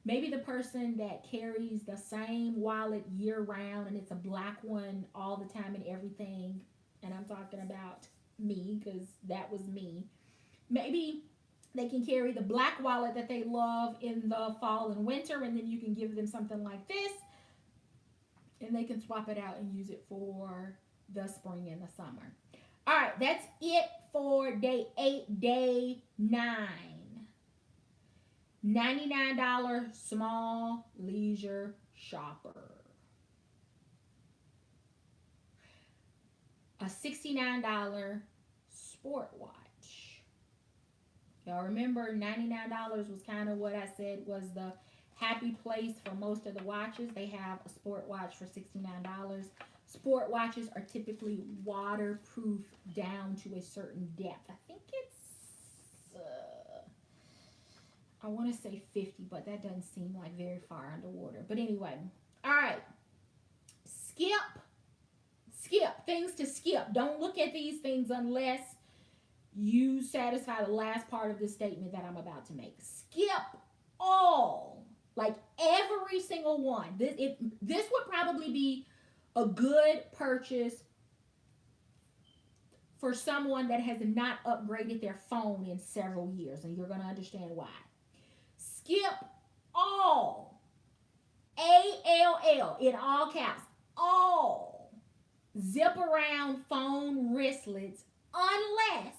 maybe the person that carries the same wallet year round and it's a black one all the time and everything. And I'm talking about me because that was me. Maybe they can carry the black wallet that they love in the fall and winter, and then you can give them something like this, and they can swap it out and use it for the spring and the summer. All right, that's it for day 8, day 9. $99 small leisure shopper. A $69 sport watch. Y'all remember $99 was kind of what I said was the happy place for most of the watches. They have a sport watch for $69. Sport watches are typically waterproof down to a certain depth. I think it's, I want to say 50, but that doesn't seem like very far underwater. But anyway, all right. Skip. Things to skip. Don't look at these things unless you satisfy the last part of this statement that I'm about to make. Skip all, like every single one. This would probably be a good purchase for someone that has not upgraded their phone in several years, and you're going to understand why. Skip all, ALL, in all caps, all zip around phone wristlets unless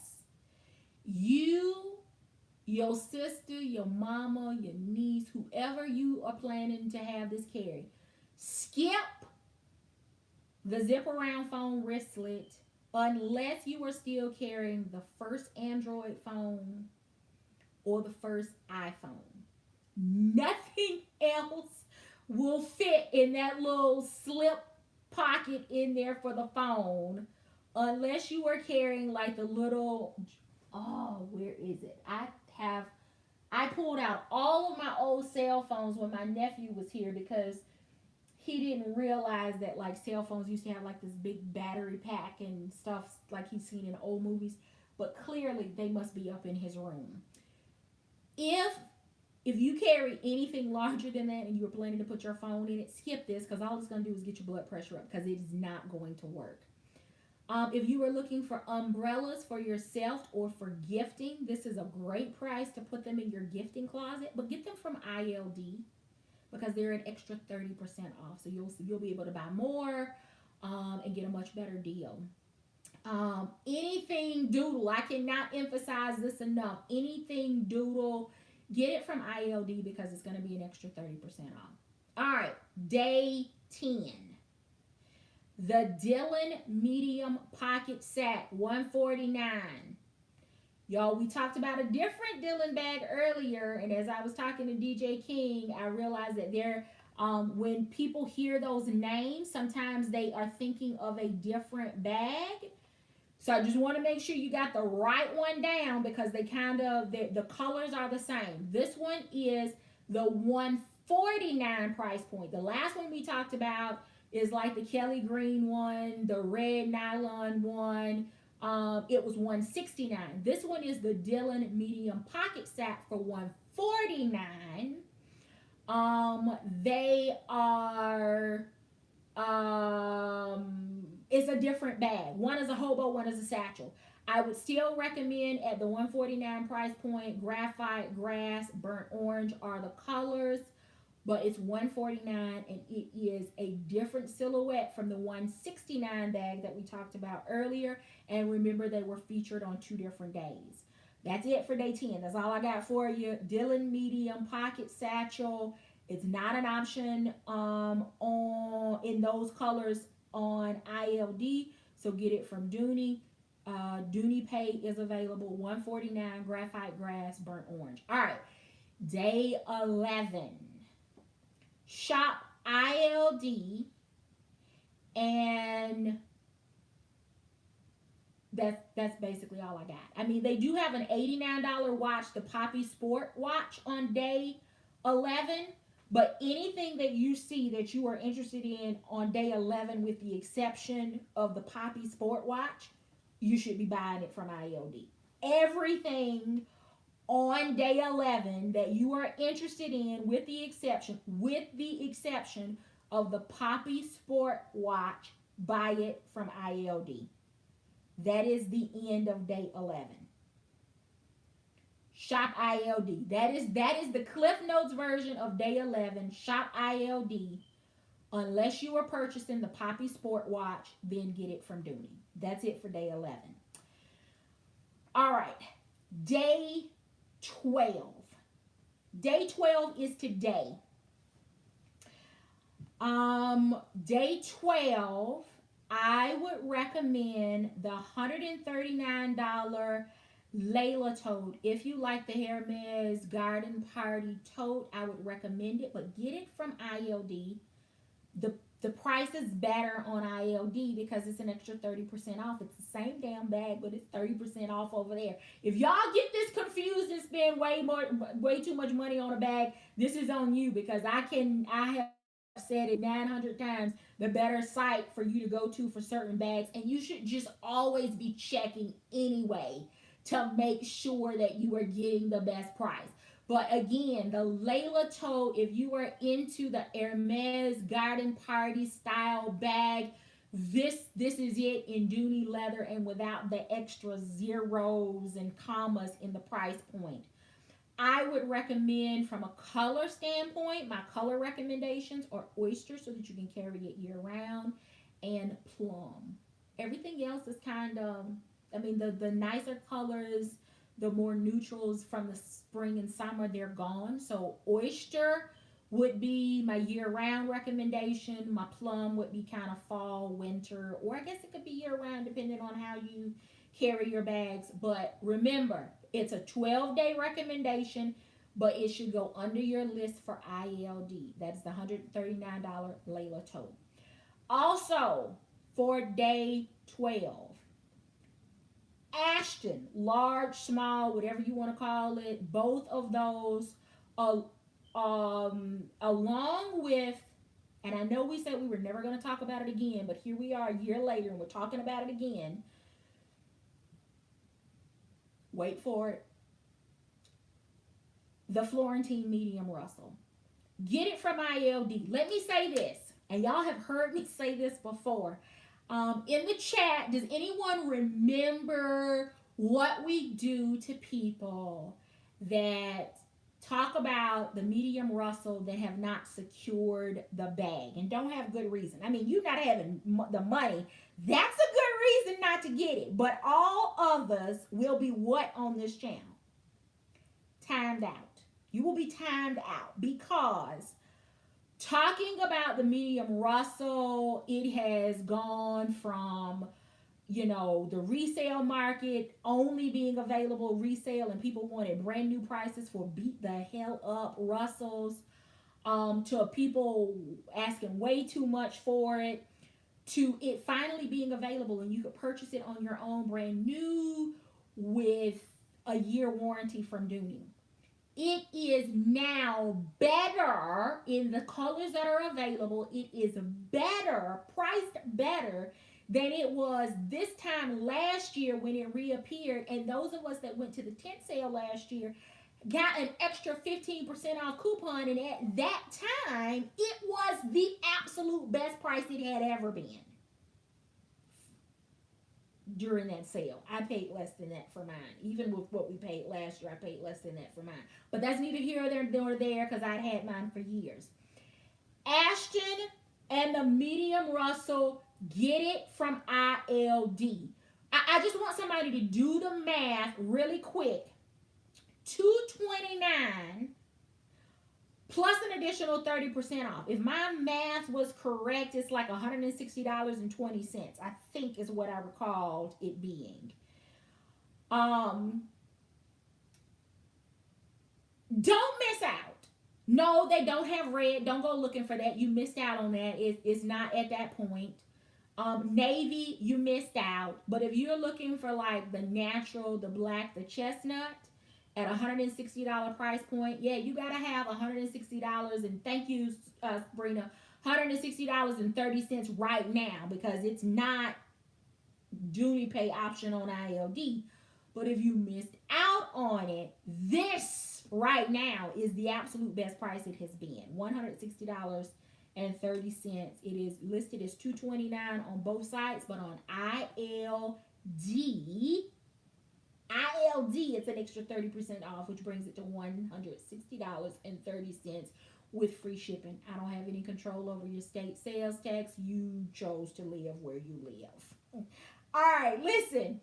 you, your sister, your mama, your niece, whoever you are planning to have this carry, skip the zip around phone wristlet unless you are still carrying the first Android phone or the first iPhone. Nothing else will fit in that little slip pocket in there for the phone unless you are carrying like the little, where is it? I pulled out all of my old cell phones when my nephew was here because he didn't realize that like cell phones used to have like this big battery pack and stuff like he's seen in old movies, but clearly they must be up in his room. If you carry anything larger than that and you're planning to put your phone in it, skip this because all it's going to do is get your blood pressure up because it is not going to work. If you are looking for umbrellas for yourself or for gifting, this is a great price to put them in your gifting closet, but get them from ILD because they're an extra 30% off. So you'll be able to buy more and get a much better deal. Anything doodle, I cannot emphasize this enough. Anything doodle, get it from ILD because it's going to be an extra 30% off. All right, day 10. The Dylan Medium Pocket Sack, $149. Y'all, we talked about a different Dylan bag earlier, and as I was talking to DJ King, I realized that when people hear those names, sometimes they are thinking of a different bag. So I just want to make sure you got the right one down because the colors are the same. This one is the $149 price point. The last one we talked about is like the Kelly Green one, the red nylon one. It was $169. This one is the Dylan Medium Pocket Sack for $149. They are it's a different bag. One is a hobo, one is a satchel. I would still recommend at the $149 price point, graphite, grass, burnt orange are the colors, but it's $149 and it is a different silhouette from the $169 bag that we talked about earlier. And remember, they were featured on 2 different days. That's it for day 10. That's all I got for you. Dylan Medium Pocket Satchel. It's not an option on in those colors on ILD. So get it from Dooney. Dooney Pay is available. 149 graphite grass burnt orange. All right. Day 11. Shop ILD, and that's basically all I got. I mean, they do have an $89 watch, the Poppy Sport watch, on day 11. But anything that you see that you are interested in on day 11, with the exception of the Poppy Sport watch, you should be buying it from ILD. Everything on day 11 that you are interested in, with the exception of the Poppy Sport watch, buy it from ILD. That is the end of day 11. Shop ILD. That is the Cliff Notes version of day 11. Shop ILD. Unless you are purchasing the Poppy Sport watch, then get it from Dooney. That's it for day 11. All right. Day 12. Day 12 is today. Day 12, I would recommend the $139 Layla tote. If you like the Hermes Garden Party tote, I would recommend it, but get it from ILD. The price is better on ILD because it's an extra 30% off. It's the same damn bag, but it's 30% off over there. If y'all get this confused and spend way too much money on a bag, this is on you, because I have said it 900 times, the better site for you to go to for certain bags, and you should just always be checking anyway to make sure that you are getting the best price. But again, the Layla tote, if you are into the Hermes Garden Party style bag, this is it in Dooney leather and without the extra zeros and commas in the price point. I would recommend, from a color standpoint, my color recommendations are oyster, so that you can carry it year round, and plum. Everything else is kind of, I mean, the nicer colors, the more neutrals from the spring and summer, they're gone. So oyster would be my year-round recommendation. My plum would be kind of fall, winter, or I guess it could be year-round depending on how you carry your bags. But remember, it's a 12-day recommendation, but it should go under your list for ILD. That's the $139 Layla tote. Also, for day 12, Ashton, large, small, whatever you want to call it, both of those, along with, and I know we said we were never going to talk about it again, but here we are a year later and we're talking about it again. Wait for it. The Florentine Medium Russell. Get it from ILD. Let me say this, and y'all have heard me say this before. In the chat, does anyone remember what we do to people that talk about the medium Russell that have not secured the bag and don't have good reason? I mean, you not having the money, that's a good reason not to get it. But all of us will be what on this channel? Timed out. You will be timed out, because talking about the medium Russell, it has gone from, the resale market only being available resale, and people wanted brand new prices for beat the hell up Russells, to people asking way too much for it, to it finally being available and you could purchase it on your own brand new with a year warranty from Dooney. It is now better in the colors that are available. It is better, priced better than it was this time last year when it reappeared. And those of us that went to the tent sale last year got an extra 15% off coupon. And at that time, it was the absolute best price it had ever been. During that sale, I paid less than that for mine. Even with what we paid last year, I paid less than that for mine. But that's neither here nor there, because I'd had mine for years. Ashton and the medium Russell, get it from ILD. I just want somebody to do the math really quick. $229 plus an additional 30% off. If my math was correct, it's like $160.20. I think is what I recalled it being. Um, don't miss out. No, they don't have red. Don't go looking for that. You missed out on that. It's not at that point. Navy, you missed out. But if you're looking for like the natural, the black, the chestnut at $160 price point, yeah, you gotta have $160. And thank you, Sabrina, $160.30 right now because it's not Dooney pay option on ILD. But if you missed out on it, this right now is the absolute best price it has been. $160.30. It is listed as $229 on both sites, but on ILD, it's an extra 30% off, which brings it to $160.30 with free shipping. I don't have any control over your state sales tax. You chose to live where you live. All right, listen.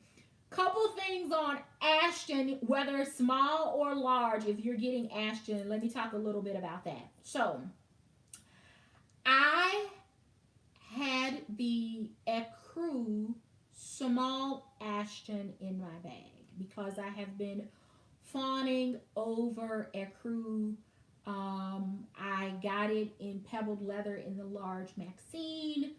Couple things on Ashton, whether small or large. If you're getting Ashton, let me talk a little bit about that. So, I had the Ecru small Ashton in my bag because I have been fawning over Ecru. I got it in pebbled leather in the large Maxine.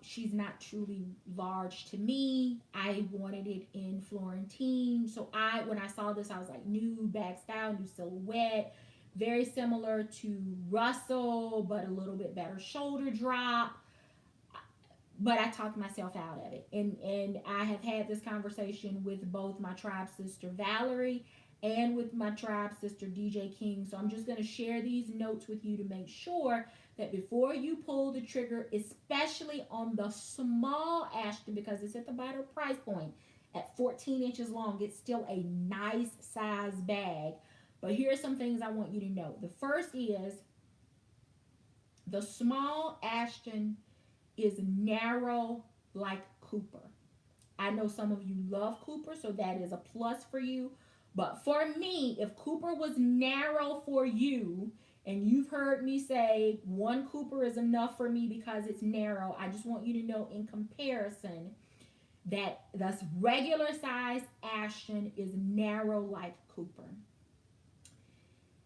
She's not truly large to me. I wanted it in Florentine. So when I saw this, I was like, new bag style, new silhouette, very similar to Russell, but a little bit better shoulder drop. But I talked myself out of it. And I have had this conversation with both my tribe sister Valerie and with my tribe sister DJ King. So I'm just going to share these notes with you to make sure that before you pull the trigger, especially on the small Ashton, because it's at the bottom price point at 14 inches long, it's still a nice size bag. But here are some things I want you to know. The first is the small Ashton is narrow like Cooper. I know some of you love Cooper, so that is a plus for you. But for me, if Cooper was narrow for you, and you've heard me say one Cooper is enough for me because it's narrow, I just want you to know in comparison that this regular size Ashton is narrow like Cooper.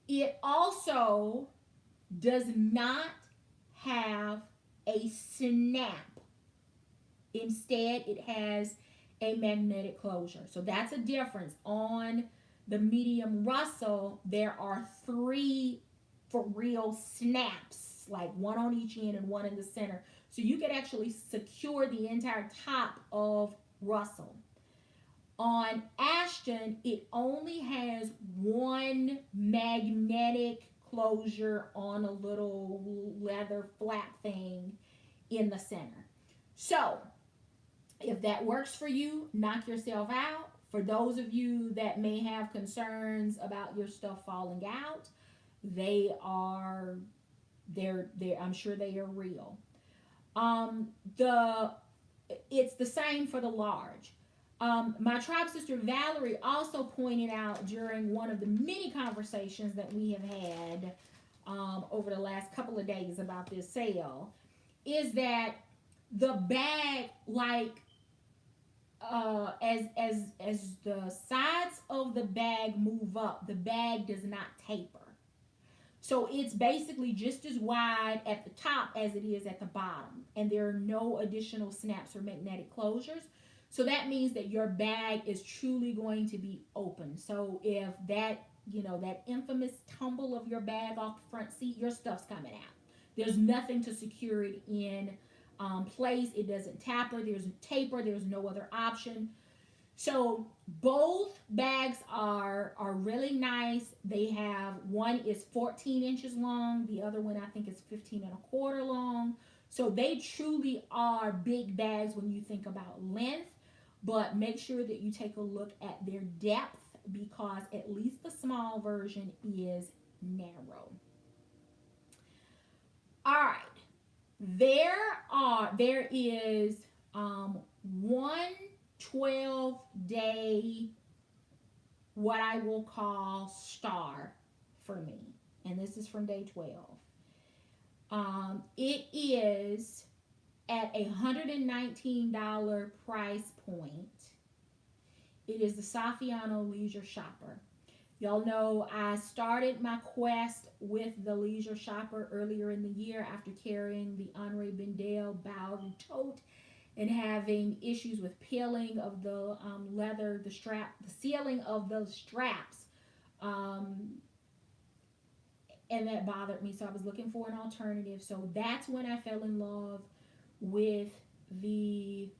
It also does not have a snap. Instead, it has a magnetic closure. So that's a difference. On the medium Russell, there are 3 for real snaps, like one on each end and one in the center. So you could actually secure the entire top of Russell. On Ashton, it only has one magnetic closure on a little leather flap thing in the center. So if that works for you, knock yourself out. For those of you that may have concerns about your stuff falling out, I'm sure they are real. It's the same for the large. My tribe sister Valerie also pointed out during one of the many conversations that we have had over the last couple of days about this sale, is that the bag, like as the sides of the bag move up, the bag does not taper. So it's basically just as wide at the top as it is at the bottom. And there are no additional snaps or magnetic closures. So that means that your bag is truly going to be open. So if that infamous tumble of your bag off the front seat, your stuff's coming out. There's nothing to secure it in place. It doesn't taper. There's a taper. There's no other option. So both bags are really nice. They have, one is 14 inches long. The other one I think is 15 and a quarter long. So they truly are big bags when you think about length. But make sure that you take a look at their depth, because at least the small version is narrow. All right. There is one 12-day, what I will call star for me. and this is from day 12. It is at $119 price point. It is the Saffiano Leisure Shopper. Y'all know I started my quest with the Leisure Shopper earlier in the year after carrying the Henri Bendel Bowery tote and having issues with peeling of the leather, the strap, the sealing of those straps. And that bothered me, so I was looking for an alternative. So that's when I fell in love with the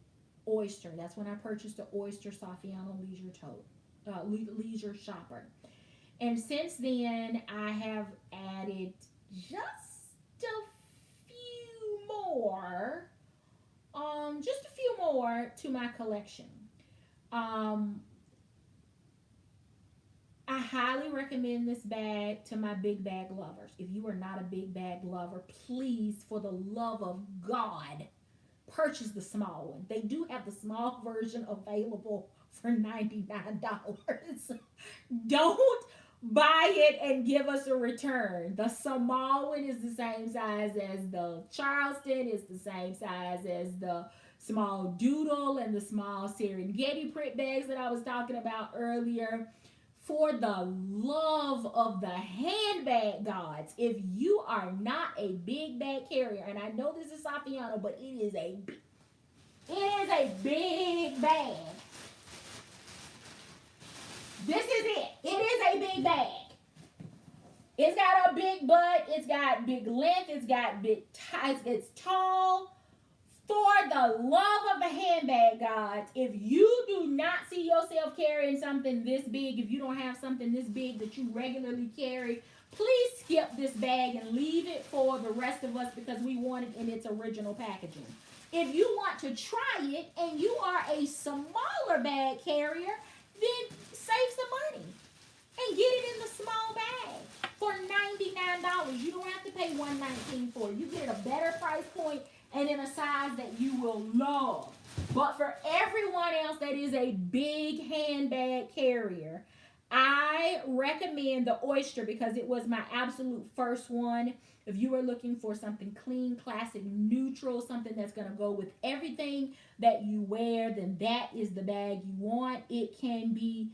Oyster. That's when I purchased the Oyster Saffiano Leisure tote, Leisure Shopper. And since then, I have added just a few more, to my collection. I highly recommend this bag to my big bag lovers. If you are not a big bag lover, please, for the love of God, purchase the small one. They do have the small version available for $99. Don't buy it and give us a return. The small one is the same size as the Charleston, it's the same size as the small Doodle and the small Serengeti print bags that I was talking about earlier. For the love of the handbag gods, if you are not a big bag carrier, and I know this is Saffiano, but it is a big bag. This is it. It is a big bag. It's got a big butt. It's got big length. It's got big ties. It's tall. For the love of the handbag gods, if you do not see yourself carrying something this big, if you don't have something this big that you regularly carry, please skip this bag and leave it for the rest of us because we want it in its original packaging. If you want to try it and you are a smaller bag carrier, then save some money and get it in the small bag for $99. You don't have to pay $119 for it. You get a better price point and in a size that you will love. But for everyone else that is a big handbag carrier, I recommend the Oyster because it was my absolute first one. If you are looking for something clean, classic, neutral, something that's going to go with everything that you wear, then that is the bag you want. It can be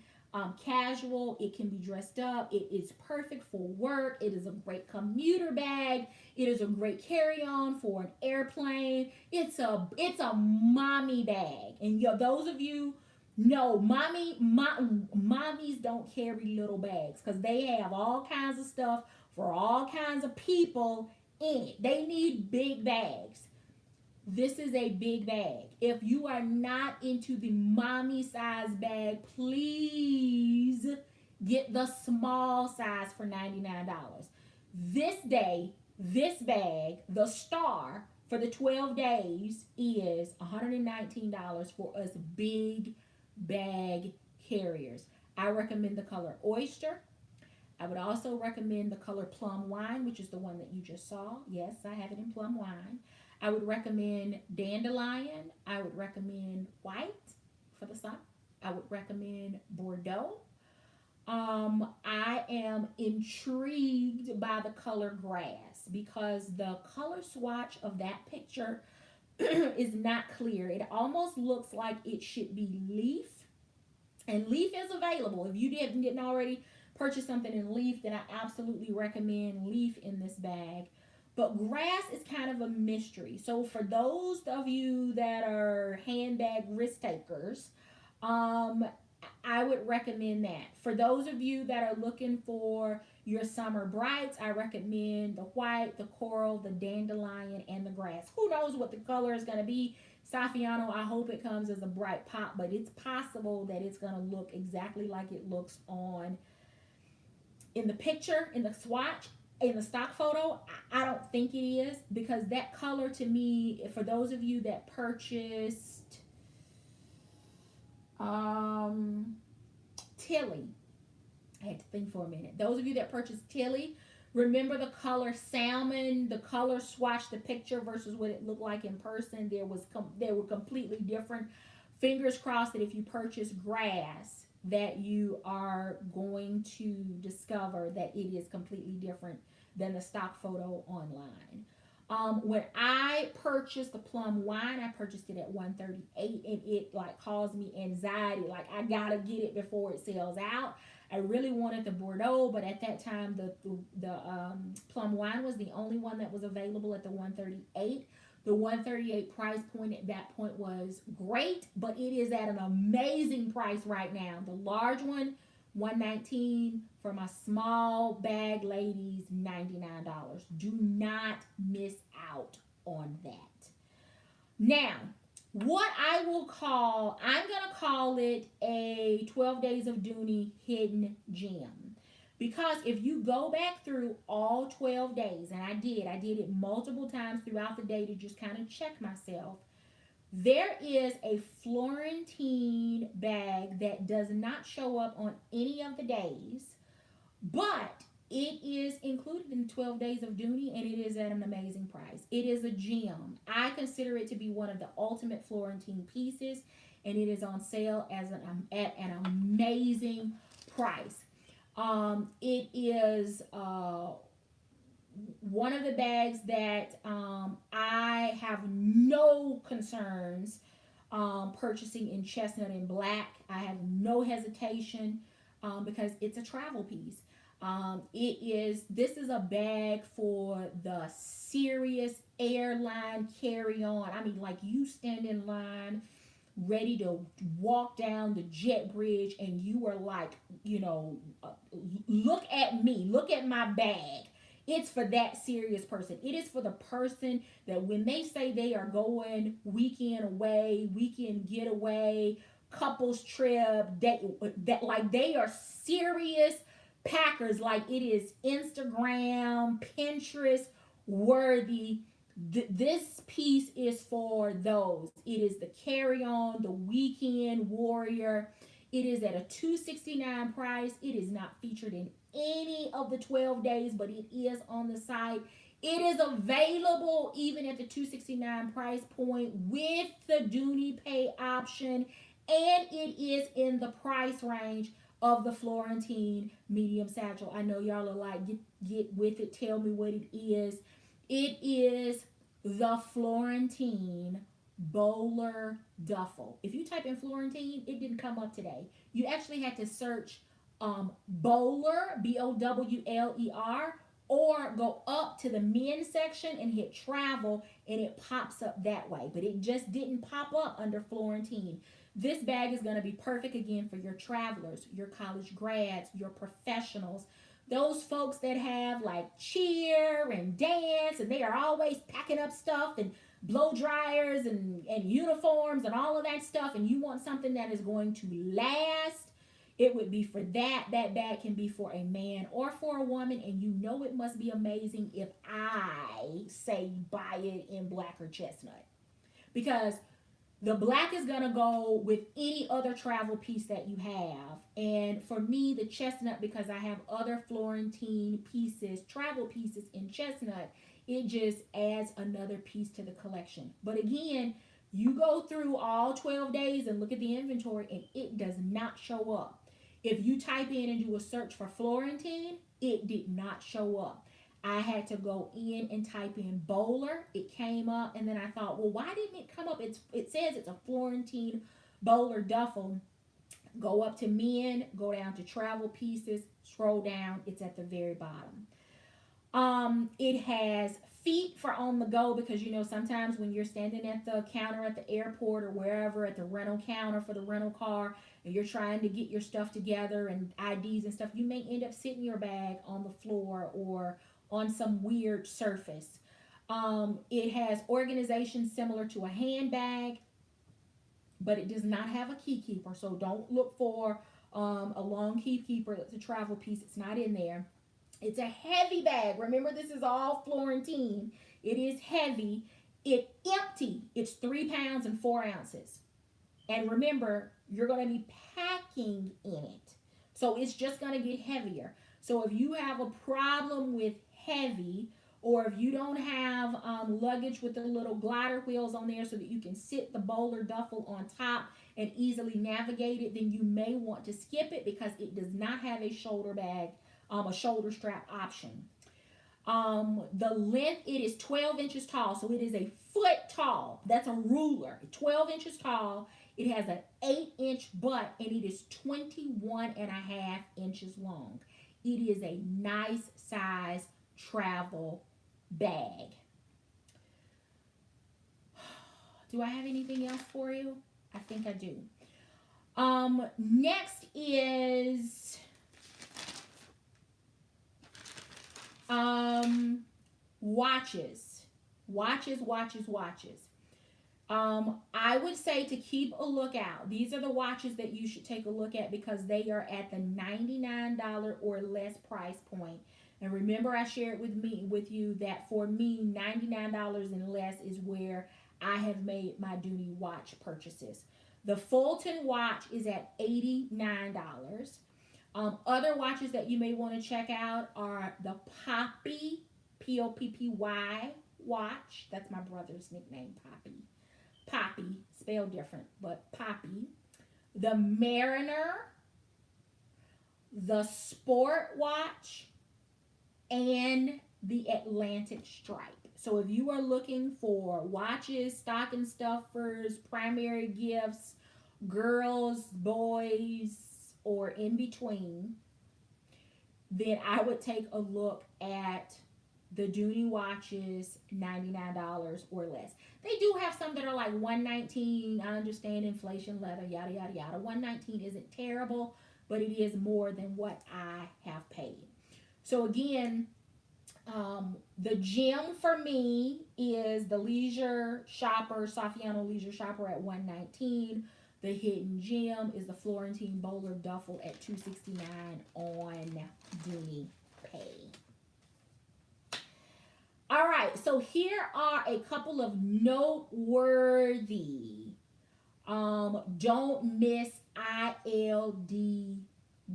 casual. It can be dressed up. It is perfect for work. It is a great commuter bag. It is a great carry-on for an airplane. It's a mommy bag. And those of you know, mommies don't carry little bags because they have all kinds of stuff for all kinds of people in it. They need big bags. This is a big bag. If you are not into the mommy size bag, please get the small size for $99. This bag, the star for the 12 days is $119 for us big bag carriers. I recommend the color Oyster. I would also recommend the color Plum Wine, which is the one that you just saw. Yes, I have it in Plum Wine. I would recommend Dandelion. I would recommend White for the sun. I would recommend Bordeaux. I am intrigued by the color Grass because the color swatch of that picture is not clear. It almost looks like it should be Leaf. And Leaf is available. If you didn't already purchase something in Leaf, then I absolutely recommend Leaf in this bag. But Grass is kind of a mystery. So for those of you that are handbag risk takers, I would recommend that. For those of you that are looking for your summer brights, I recommend the White, the Coral, the Dandelion, and the Grass. Who knows what the color is going to be? Saffiano, I hope it comes as a bright pop, but it's possible that it's going to look exactly like it looks in the picture, in the swatch. In the stock photo, I don't think it is because that color to me, for those of you that purchased Tilly, I had to think for a minute. Those of you that purchased Tilly, remember the color salmon, the color swatch, the picture versus what it looked like in person. They were completely different. Fingers crossed that if you purchase Grass, that you are going to discover that it is completely different than the stock photo online. When I purchased the plum wine, I purchased it at 138, and it like caused me anxiety. Like, I gotta get it before it sells out. I really wanted the Bordeaux, but at that time the plum wine was the only one that was available at the 138. The 138 price point at that point was great, but it is at an amazing price right now. The large one, 119. For my small bag ladies, $99. Do not miss out on that. Now, what I'm going to call it a 12 Days of Dooney hidden gem. Because if you go back through all 12 days, and I did it multiple times throughout the day to just kind of check myself, there is a Florentine bag that does not show up on any of the days, but it is included in 12 Days of Dooney, and it is at an amazing price. It is a gem. I consider it to be one of the ultimate Florentine pieces, and it is on sale at an amazing price. It is one of the bags that I have no concerns purchasing in chestnut and black. I have no hesitation because it's a travel piece. This is a bag for the serious airline carry on. I mean, like, you stand in line ready to walk down the jet bridge, and you are like, look at me, look at my bag. It's for that serious person. It is for the person that when they say they are going weekend away, weekend getaway, couples trip, that like they are serious packers. Like, it is Instagram, Pinterest worthy. This piece is for those. It is the carry-on, the weekend warrior. It is at a $269 price. It is not featured in any of the 12 days, but it is on the site. It is available even at the $269 price point with the Dooney pay option, and it is in the price range of the Florentine medium satchel. I know y'all are like, get with it. Tell me what it is. It is the Florentine bowler duffel. If you type in Florentine, it didn't come up today. You actually had to search bowler, Bowler, or go up to the men's section and hit travel, and it pops up that way. But it just didn't pop up under Florentine. This bag is going to be perfect again for your travelers, your college grads, your professionals, those folks that have like cheer and dance, and they are always packing up stuff and blow dryers and uniforms and all of that stuff, and you want something that is going to last. It would be for that. That bag can be for a man or for a woman, and you know it must be amazing if I say buy it in black or chestnut, because the black is going to go with any other travel piece that you have. And for me, the chestnut, because I have other Florentine pieces, travel pieces in chestnut, it just adds another piece to the collection. But again, you go through all 12 days and look at the inventory, and it does not show up. If you type in and do a search for Florentine, it did not show up. I had to go in and type in bowler. It came up, and then I thought, well, why didn't it come up? It says it's a Florentine bowler duffel. Go up to men, go down to travel pieces, scroll down. It's at the very bottom. It has feet for on the go, because sometimes when you're standing at the counter at the airport or wherever, at the rental counter for the rental car, and you're trying to get your stuff together and IDs and stuff, you may end up sitting your bag on the floor or on some weird surface. It has organization similar to a handbag, but it does not have a key keeper. So don't look for a long key keeper. It's a travel piece. It's not in there. It's a heavy bag. Remember, this is all Florentine. It is heavy. It's empty. It's 3 pounds and 4 ounces. And remember, you're going to be packing in it. So it's just going to get heavier. So if you have a problem with heavy, or if you don't have luggage with the little glider wheels on there so that you can sit the bowler duffel on top and easily navigate it, then you may want to skip it because it does not have a shoulder bag, a shoulder strap option. The length, it is 12 inches tall, so it is a foot tall. That's a ruler. 12 inches tall. It has an 8-inch butt, and it is 21 and a half inches long. It is a nice size travel bag. Do I have anything else for you? I think I do. Next is watches. I would say to keep a lookout. These are the watches that you should take a look at because they are at the $99 or less price point. And remember, I shared with you that for me, $99 and less is where I have made my Dooney watch purchases. The Fulton watch is at $89. Other watches that you may want to check out are the Poppy, Poppy watch. That's my brother's nickname, Poppy, spelled different, but Poppy. The Mariner, the Sport watch, and the Atlantic stripe. So if you are looking for watches, stocking stuffers, primary gifts, girls, boys, or in between, then I would take a look at the Dooney watches, $99 or less. They do have some that are like $119. I understand inflation, leather, yada, yada, yada. $119 isn't terrible, but it is more than what I have paid. So again, the gem for me is the Leisure Shopper, Saffiano Leisure Shopper at $119. The hidden gem is the Florentine Bowler Duffel at $269 on Dooney Pay. All right, so here are a couple of noteworthy don't miss ILD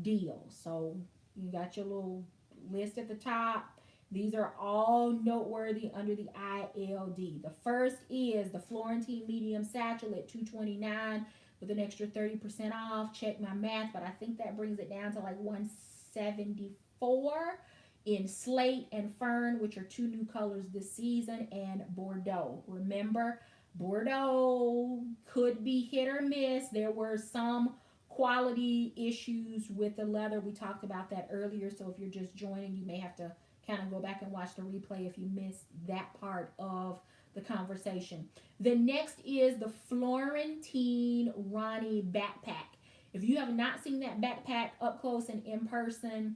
deals. So you got your little list at the top. These are all noteworthy under the ILD. The first is the Florentine Medium Satchel at $229 with an extra 30% off. Check my math, but I think that brings it down to like $174 in Slate and Fern, which are two new colors this season, and Bordeaux. Remember, Bordeaux could be hit or miss. There were some quality issues with the leather. We talked about that earlier, so if you're just joining, you may have to kind of go back and watch the replay if you missed that part of the conversation. The next is the Florentine Ronnie backpack. If you have not seen that backpack up close and in person,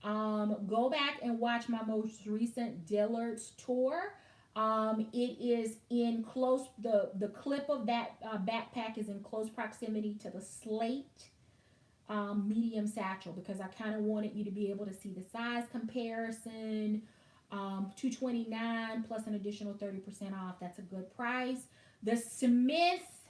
go back and watch my most recent Dillard's tour. It is in close, the clip of that backpack is in close proximity to the Slate medium satchel because I kind of wanted you to be able to see the size comparison. $229 plus an additional 30% off. That's a good price. The Smith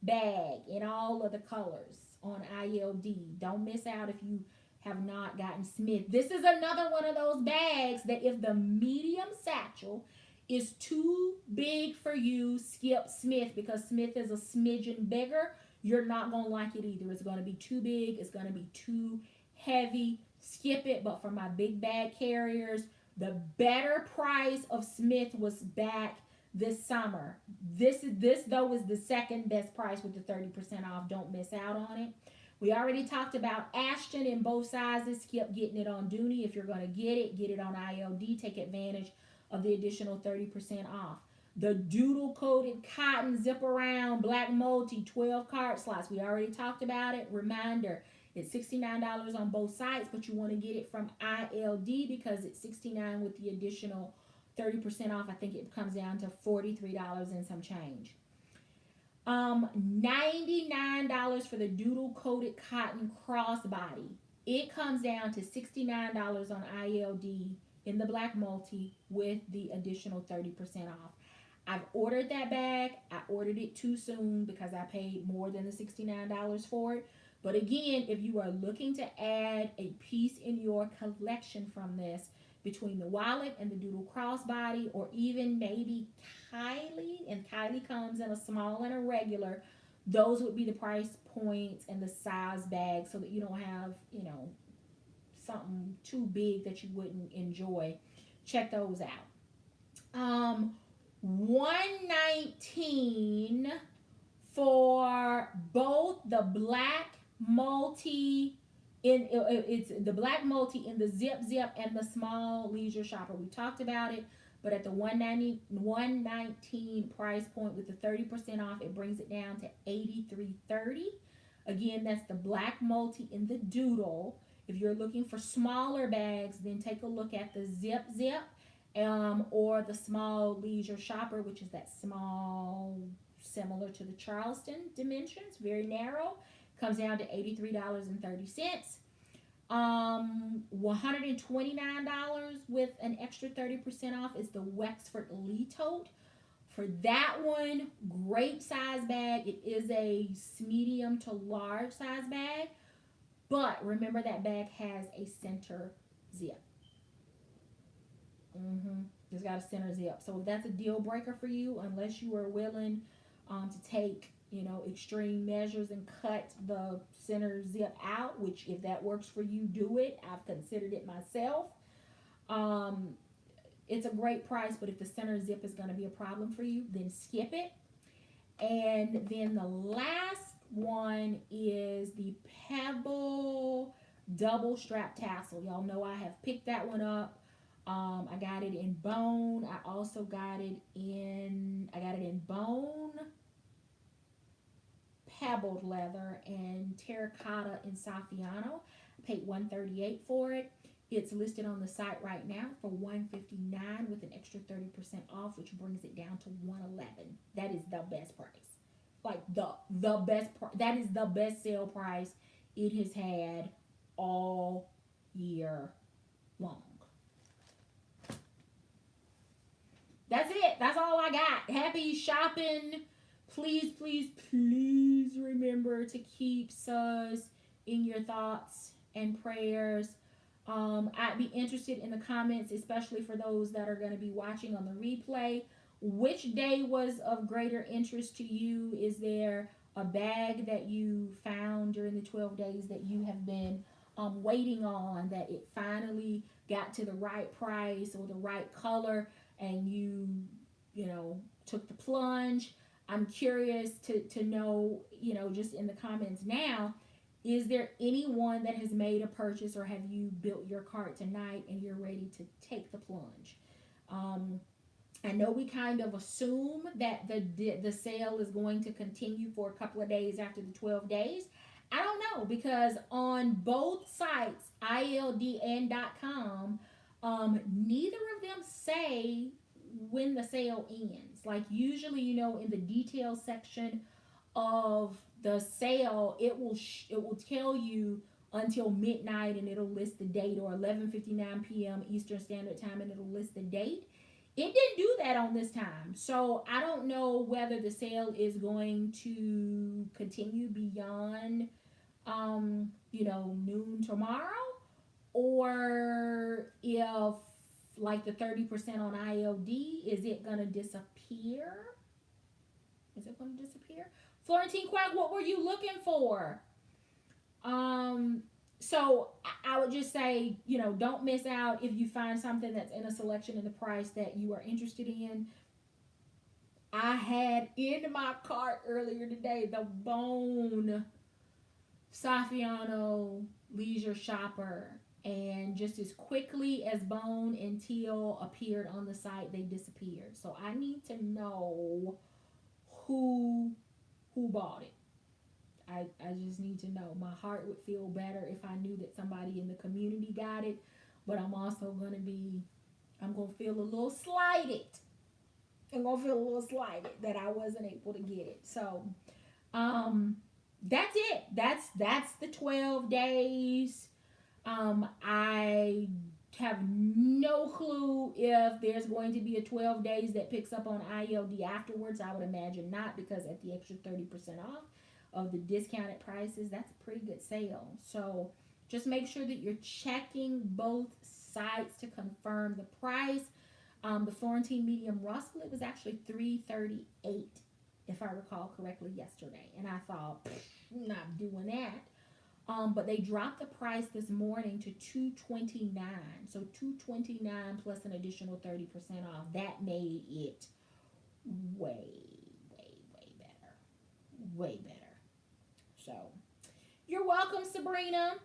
bag in all of the colors on ILD. Don't miss out if you have not gotten Smith. This is another one of those bags that if the medium satchel is too big for you, skip Smith because Smith is a smidgen bigger. You're not going to like it either. It's going to be too big. It's going to be too heavy. Skip it. But for my big bag carriers, the better price of Smith was back this summer. This though is the second best price with the 30% off. Don't miss out on it. We already talked about Ashton in both sizes. Skip getting it on Dooney. If you're going to get it on ILD. Take advantage of the additional 30% off. The doodle coated cotton zip around black multi 12 card slots. We already talked about it. Reminder, it's $69 on both sites, but you want to get it from ILD because it's $69 with the additional 30% off. I think it comes down to $43 and some change. $99 for the doodle coated cotton crossbody. It comes down to $69 on ILD in the black multi with the additional 30% off. I've ordered that bag. I ordered it too soon because I paid more than the $69 for it. But again, if you are looking to add a piece in your collection from this, between the wallet and the doodle crossbody, or even maybe Kylie, and Kylie comes in a small and a regular, Those would be the price points and the size bag, so that you don't have, you know, something too big that you wouldn't enjoy. Check those out. 119 for both the black multi it's the black multi in the zip and the small leisure shopper. We talked about it, but at the 119 price point with the 30% off, it brings it down to 83.30. Again, that's the black multi in the doodle. If you're looking for smaller bags, then take a look at the zip or the small leisure shopper, which is that small, similar to the Charleston dimensions, very narrow. Comes down to $83.30. $129 with an extra 30% off is the Wexford Lee Tote. For that one, great size bag. It is a medium to large size bag, but remember that bag has a center zip. It's got a center zip. So if that's a deal breaker for you, unless you are willing to take, you know, extreme measures and cut the center zip out, which if that works for you, do it. I've considered it myself. It's a great price, but if the center zip is going to be a problem for you, then skip it. And then the last one is the Pebble double strap tassel. Y'all know I have picked that one up. I got it in bone. I also got it in bone, pebbled leather, and terracotta in Saffiano. I paid $138 for it. It's listed on the site right now for $159 with an extra 30% off, which brings it down to $111. That is the best price. Like the best. That is the best sale price it has had all year long. That's it. That's all I got. Happy shopping. Please, please, please remember to keep us in your thoughts and prayers. I'd be interested in the comments, especially for those that are going to be watching on the replay. Which day was of greater interest to you? Is there a bag that you found during the 12 days that you have been waiting on, that it finally got to the right price or the right color, and you know, took the plunge? I'm curious to know, you know, just in the comments now, is there anyone that has made a purchase, or have you built your cart tonight and you're ready to take the plunge? I know we kind of assume that the sale is going to continue for a couple of days after the 12 days. I don't know, because on both sites, ILD and .com, neither of them say when the sale ends. Like usually, you know, in the details section of the sale, it will tell you until midnight, and it'll list the date, or 11:59 p.m. Eastern Standard Time, and it'll list the date. It didn't do that on this time. So I don't know whether the sale is going to continue beyond you know, noon tomorrow, or if, like, the 30% on ILD, is it going to disappear? Is it going to disappear? Florentine Quack, what were you looking for? So I would just say, you know, don't miss out if you find something that's in a selection in the price that you are interested in. I had in my cart earlier today the bone Saffiano leisure shopper, and just as quickly as bone and teal appeared on the site, they disappeared. So I need to know who bought it. I just need to know. My heart would feel better if I knew that somebody in the community got it, but I'm also going to feel a little slighted. I'm going to feel a little slighted that I wasn't able to get it. So, that's it. That's the 12 days. I have no clue if there's going to be a 12 days that picks up on ILD afterwards. I would imagine not, because at the extra 30% off of the discounted prices, that's a pretty good sale. So just make sure that you're checking both sites to confirm the price. The Florentine medium rust split was actually $338 if I recall correctly, yesterday. And I thought, not doing that. But they dropped the price this morning to $229. So $229 plus an additional 30% off. That made it way, way better. Way better. So you're welcome, Sabrina.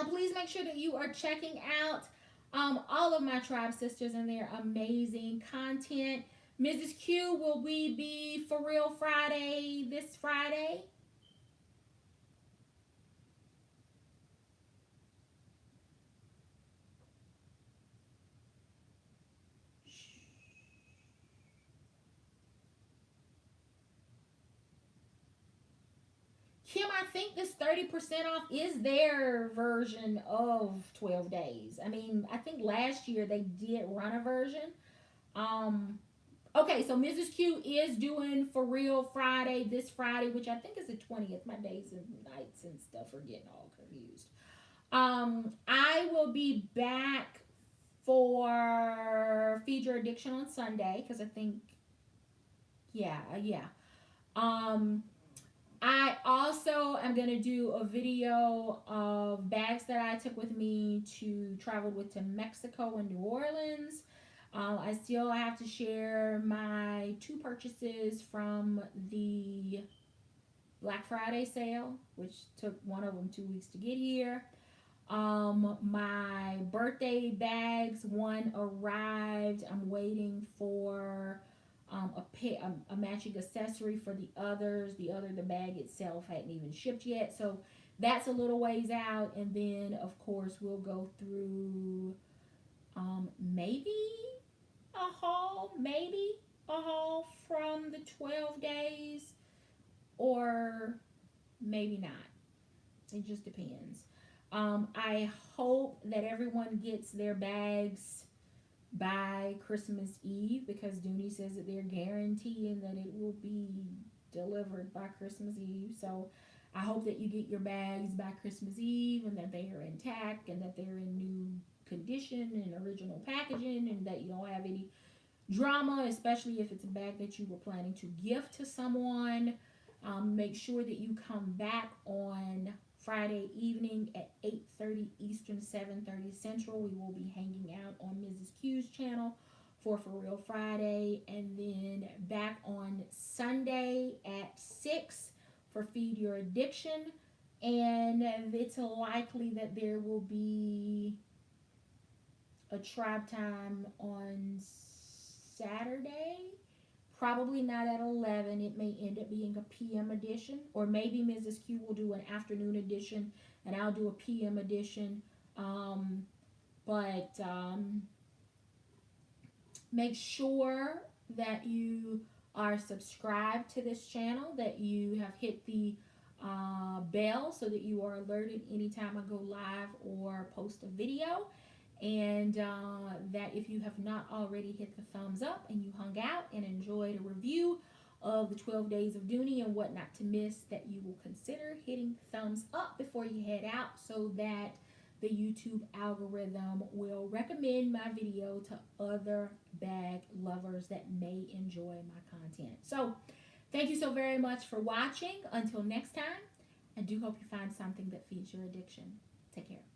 Please make sure that you are checking out all of my tribe sisters and their amazing content. Mrs. Q, will we be For Real Friday this Friday? Kim, I think this 30% off is their version of 12 days. I mean, I think last year they did run a version. Um, okay, so Mrs. Q is doing For Real Friday this Friday, which I think is the 20th. My days and nights and stuff are getting all confused. I will be back for Feed Your Addiction on Sunday because I think, yeah. Um, I also am going to do a video of bags that I took with me to travel with to Mexico and New Orleans. I still have to share my 2 purchases from the Black Friday sale, which took one of them 2 weeks to get here. My birthday bags, one arrived. I'm waiting for a matching accessory for the others. The bag itself hadn't even shipped yet, so that's a little ways out. And then of course we'll go through maybe a haul from the 12 days, or maybe not. It just depends. I hope that everyone gets their bags by Christmas Eve, because Dooney says that they're guaranteeing that it will be delivered by Christmas Eve. So I hope that you get your bags by Christmas Eve and that they are intact and that they're in new condition and original packaging, and that you don't have any drama, especially if it's a bag that you were planning to gift to someone. Make sure that you come back on Friday evening at 8:30 Eastern, 7:30 Central. We will be hanging out on Mrs. Q's channel for Real Friday, and then back on Sunday at 6 for Feed Your Addiction. And it's likely that there will be a tribe time on Saturday. Probably not at 11. It may end up being a PM edition, or maybe Mrs. Q will do an afternoon edition and I'll do a PM edition. But make sure that you are subscribed to this channel, that you have hit the bell so that you are alerted anytime I go live or post a video. And that if you have not already hit the thumbs up and you hung out and enjoyed a review of the 12 Days of Dooney and what not to miss, that you will consider hitting thumbs up before you head out, so that the YouTube algorithm will recommend my video to other bag lovers that may enjoy my content. So thank you so very much for watching. Until next time, I do hope you find something that feeds your addiction. Take care.